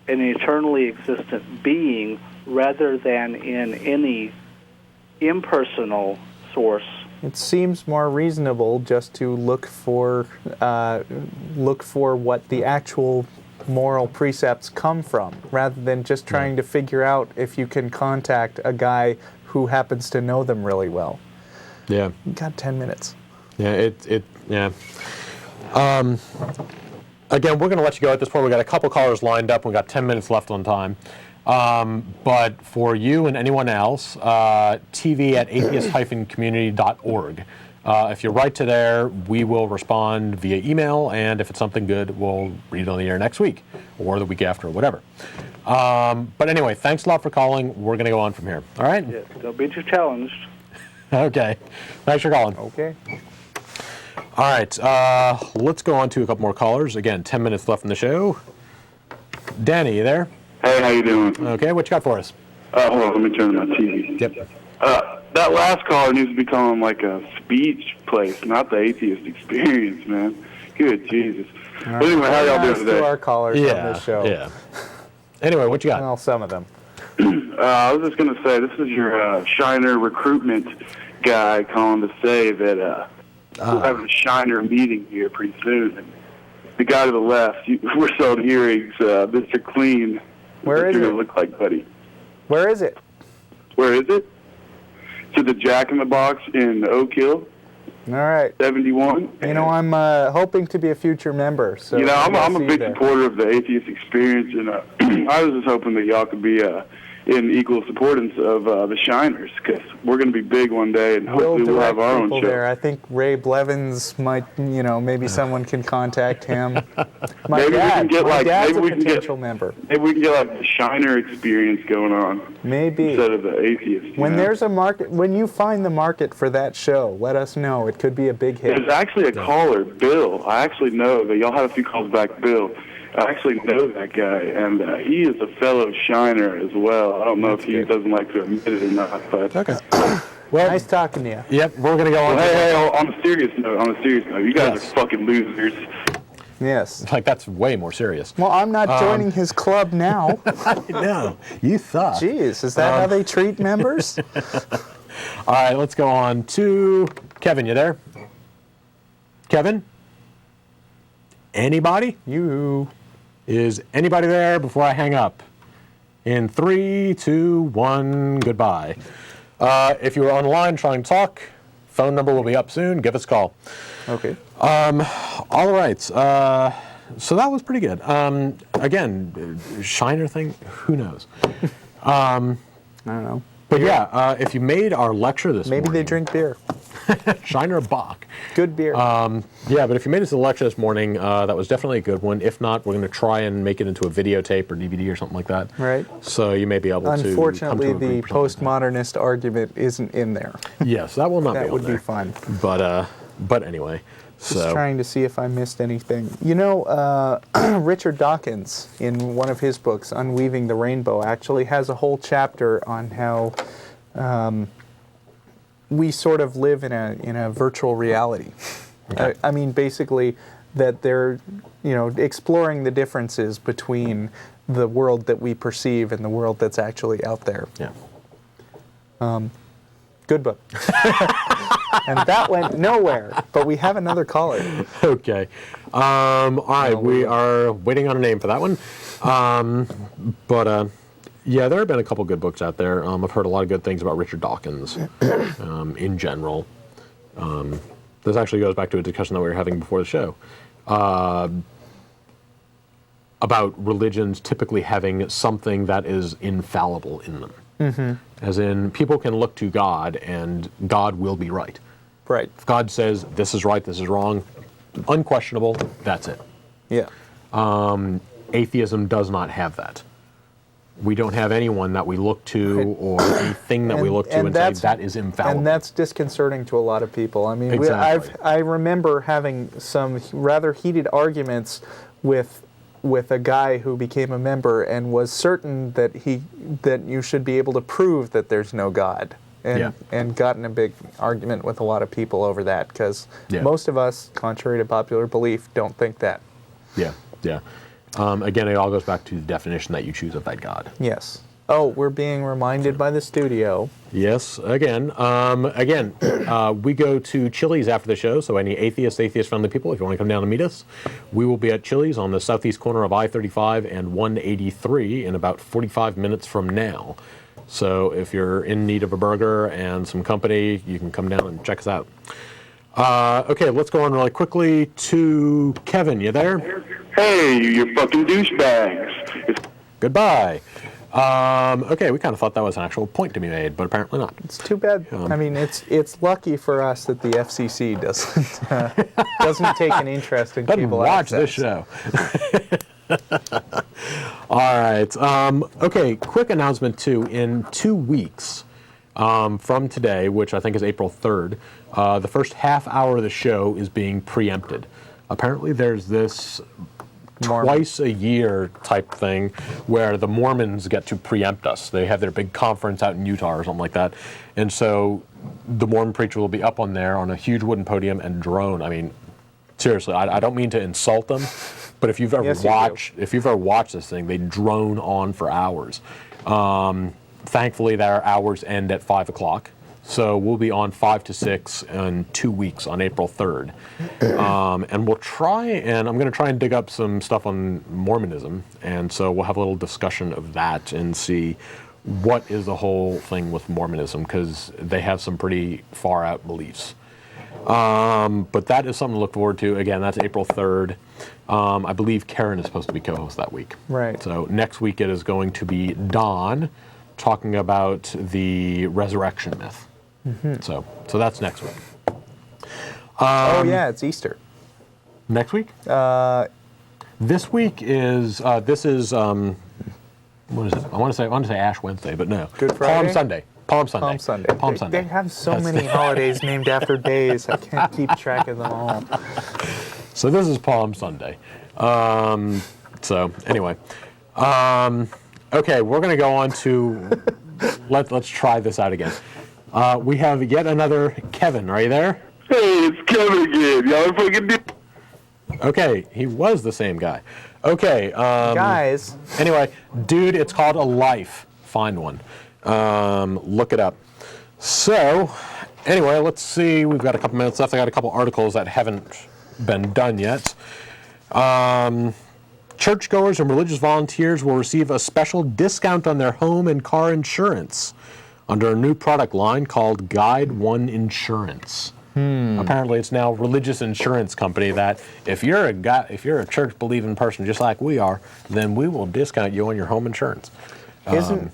eternally existent being, rather than in any impersonal source. It seems more reasonable just to look for what the actual moral precepts come from, rather than just trying to figure out if you can contact a guy who happens to know them really well. Yeah. You got 10 minutes. Yeah, yeah. Again, we're going to let you go at this point. We've got a couple callers lined up. We've got 10 minutes left on time. But for you and anyone else, tv@atheist-community.org. If you write to there, we will respond via email, and if it's something good, we'll read it on the air next week or the week after or whatever. But anyway, thanks a lot for calling. We're going to go on from here. All right? Yes, don't be too challenged. Okay. Thanks for calling. Okay. All right, let's go on to a couple more callers. Again, 10 minutes left in the show. Danny, you there? Hey, how you doing? Okay, what you got for us? Hold on, let me turn on my TV. Yep. That last caller needs to become like a speech place, not the atheist experience, man. Good Jesus. But anyway, how y'all doing today? To our callers on this show. Yeah. Anyway, what you got? Well, some of them. I was just going to say, this is your Shiner recruitment guy calling to say that we're having a Shiner meeting here pretty soon. And the guy to the left, we're selling earrings, Mr. Clean. Where is you're it? going to look like, buddy. Where is it? Where is it? To the Jack in the Box in Oak Hill. All right. 71. You know, I'm hoping to be a future member. So you know, I'm a big there. supporter of the atheist experience, and I was just hoping that y'all could be in equal supportance of the Shiners, because we're going to be big one day, and hopefully we'll have our own show. There. I think Ray Blevins might, you know, maybe someone can contact him. Maybe we can get dad's a potential member. Maybe we can get like the Shiner experience going on. Maybe instead of the atheist. When there's a market, when you find the market for that show, let us know. It could be a big hit. There's actually a caller, Bill. I actually know that y'all had a few calls back, Bill. I actually know that guy, and he is a fellow Shiner as well. I don't know if he doesn't like to admit it or not, but okay. Well, nice talking to you. Yep, we're gonna go on. Well, hey, on a serious note, you guys are fucking losers. Yes. Like, that's way more serious. Well, I'm not joining his club now. No, you thought. Jeez, is that how they treat members? All right, let's go on to Kevin. You there? Kevin? Anybody? You. Is anybody there before I hang up? In 3, 2, 1, goodbye. If you're online trying to talk, phone number will be up soon. Give us a call. Okay. All right. So that was pretty good. Again, Shiner thing, who knows? I don't know. But yeah, if you made our lecture this morning... Maybe they drink beer. Shiner Bach. Good beer. Yeah, but if you made it to the lecture this morning, that was definitely a good one. If not, we're going to try and make it into a videotape or DVD or something like that. Right. So you may be able to Unfortunately, the postmodernist argument isn't in there. Yes, that will not be That on would there. be fun. But anyway. Just trying to see if I missed anything. You know, Richard Dawkins, in one of his books, Unweaving the Rainbow, actually has a whole chapter on how we sort of live in a virtual reality. Okay. I mean, basically, that they're, you know, exploring the differences between the world that we perceive and the world that's actually out there. Yeah. Good book. And that went nowhere, but we have another caller. Okay. All right, we are waiting on a name for that one. Yeah, there have been a couple good books out there. I've heard a lot of good things about Richard Dawkins in general. This actually goes back to a discussion that we were having before the show about religions typically having something that is infallible in them. Mm-hmm. As in, people can look to God, and God will be right. Right. If God says, this is right, this is wrong, unquestionable, that's it. Yeah. Atheism does not have that. We don't have anyone that we look to or a thing that we look to and say that is infallible. And that's disconcerting to a lot of people. I mean, exactly. I remember having some rather heated arguments with a guy who became a member and was certain that you should be able to prove that there's no God. And got in a big argument with a lot of people over that because most of us, contrary to popular belief, don't think that. Yeah, yeah. Again, it all goes back to the definition that you choose of that God. Yes. Oh, we're being reminded by the studio. Yes, again. We go to Chili's after the show, so any atheist-friendly people, if you want to come down and meet us, we will be at Chili's on the southeast corner of I-35 and 183 in about 45 minutes from now. So if you're in need of a burger and some company, you can come down and check us out. Okay, let's go on really quickly to Kevin. You there? Hey, you fucking douchebags. Goodbye. Okay, we kind of thought that was an actual point to be made, but apparently not. It's too bad. I mean, it's lucky for us that the FCC doesn't take an interest in doesn't cable watch access. this show. All right. Okay, quick announcement, too. In 2 weeks from today, which I think is April 3rd, The first half hour of the show is being preempted. Apparently there's this twice a year type thing where the Mormons get to preempt us. They have their big conference out in Utah or something like that. And so the Mormon preacher will be up on there on a huge wooden podium and drone. I mean, seriously, I don't mean to insult them, but if you've ever watched this thing, they drone on for hours. Thankfully, their hours end at 5 o'clock. So we'll be on 5 to 6 in 2 weeks on April 3rd. And we'll try, and I'm going to try and dig up some stuff on Mormonism. And so we'll have a little discussion of that and see what is the whole thing with Mormonism, because they have some pretty far out beliefs. But that is something to look forward to. Again, that's April 3rd. I believe Karen is supposed to be co-host that week. Right. So next week it is going to be Dawn talking about the resurrection myth. Mm-hmm. So that's next week. Oh yeah, it's Easter. Next week? This week is what is it? I want to say Ash Wednesday, but no. Good Friday. Palm Sunday. They have so many holidays named after days. I can't keep track of them all. So this is Palm Sunday. So anyway, okay, we're going to go on to let's try this out again. We have yet another Kevin. Are you there? Hey, it's Kevin again. Y'all fucking. Okay, he was the same guy. Okay, guys. Anyway, dude, it's called a life. Find one. Look it up. So, anyway, let's see. We've got a couple minutes left. I got a couple articles that haven't been done yet. Churchgoers and religious volunteers will receive a special discount on their home and car insurance under a new product line called Guide One Insurance. Apparently, it's now a religious insurance company that if you're a church-believing person just like we are, then we will discount you on your home insurance. Isn't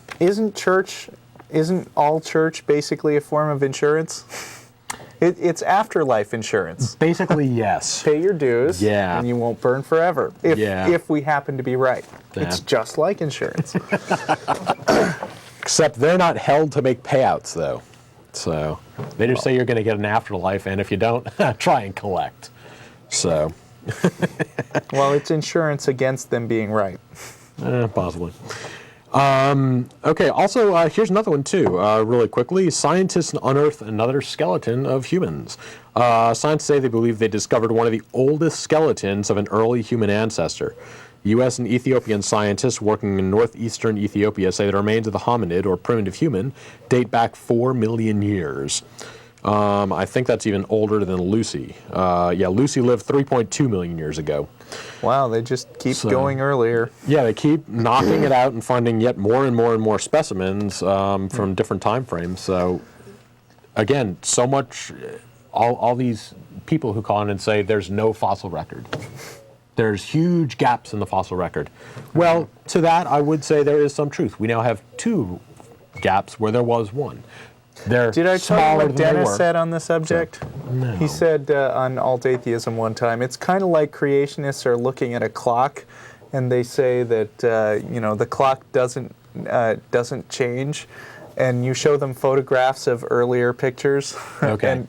all church basically a form of insurance? It's afterlife insurance. Basically, yes. Pay your dues, and you won't burn forever. If we happen to be right. Yeah. It's just like insurance. Except they're not held to make payouts, though. So they just say you're going to get an afterlife, and if you don't, try and collect. So. Well, it's insurance against them being right. Possibly. Okay, also, here's another one, too, really quickly. Scientists unearth another skeleton of humans. Scientists say they believe they discovered one of the oldest skeletons of an early human ancestor. U.S. and Ethiopian scientists working in northeastern Ethiopia say the remains of the hominid, or primitive human, date back 4 million years. I think that's even older than Lucy. Lucy lived 3.2 million years ago. Wow, they just keep going earlier. Yeah, they keep knocking it out and finding yet more and more and more specimens from different time frames. So, again, so much, all these people who call in and say there's no fossil record. There's huge gaps in the fossil record. Well, to that, I would say there is some truth. We now have 2 gaps where there was 1. Did I tell you what Dennis said on the subject? No. He said on Alt Atheism one time, it's kind of like creationists are looking at a clock, and they say that the clock doesn't change, and you show them photographs of earlier pictures, okay.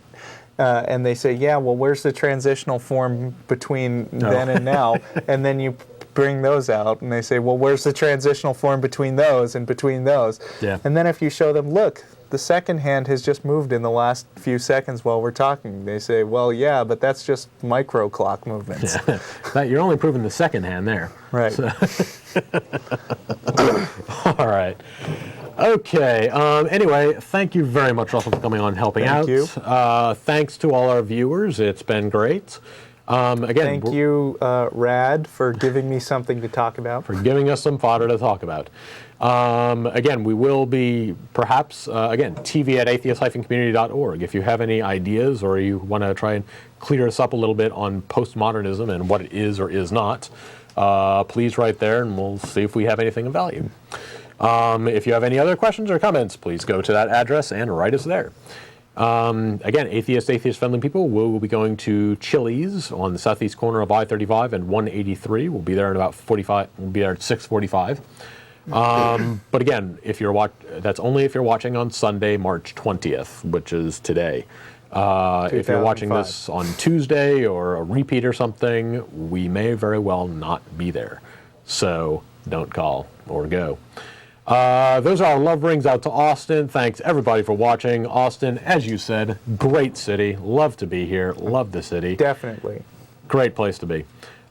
and they say, yeah, well, where's the transitional form between then and now? And then you bring those out, and they say, well, where's the transitional form between those and between those? Yeah. And then if you show them, look, the second hand has just moved in the last few seconds while we're talking. They say, well, yeah, but that's just micro clock movements. Yeah. You're only proving the second hand there. Right. So. All right. Okay. Anyway, thank you very much, Russell, for coming on and helping out. Thank you. Thanks to all our viewers. It's been great. Again, thank you, Rad, for giving me something to talk about. For giving us some fodder to talk about. Again, we will be perhaps, TV at atheist-community.org. If you have any ideas or you want to try and clear us up a little bit on postmodernism and what it is or is not, please write there and we'll see if we have anything of value. If you have any other questions or comments, please go to that address and write us there. Again, atheist-friendly people will be going to Chili's on the southeast corner of I-35 and 183. We'll be there at about 45. We'll be there at 6:45. But again, that's only if you're watching on Sunday, March 20th, which is today. If you're watching this on Tuesday or a repeat or something, we may very well not be there. So don't call or go. Those are our love rings out to Austin. Thanks everybody for watching. Austin, as you said, great city. Love to be here. Love the city. Definitely. Great place to be.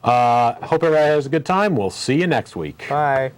Hope everybody has a good time. We'll see you next week. Bye.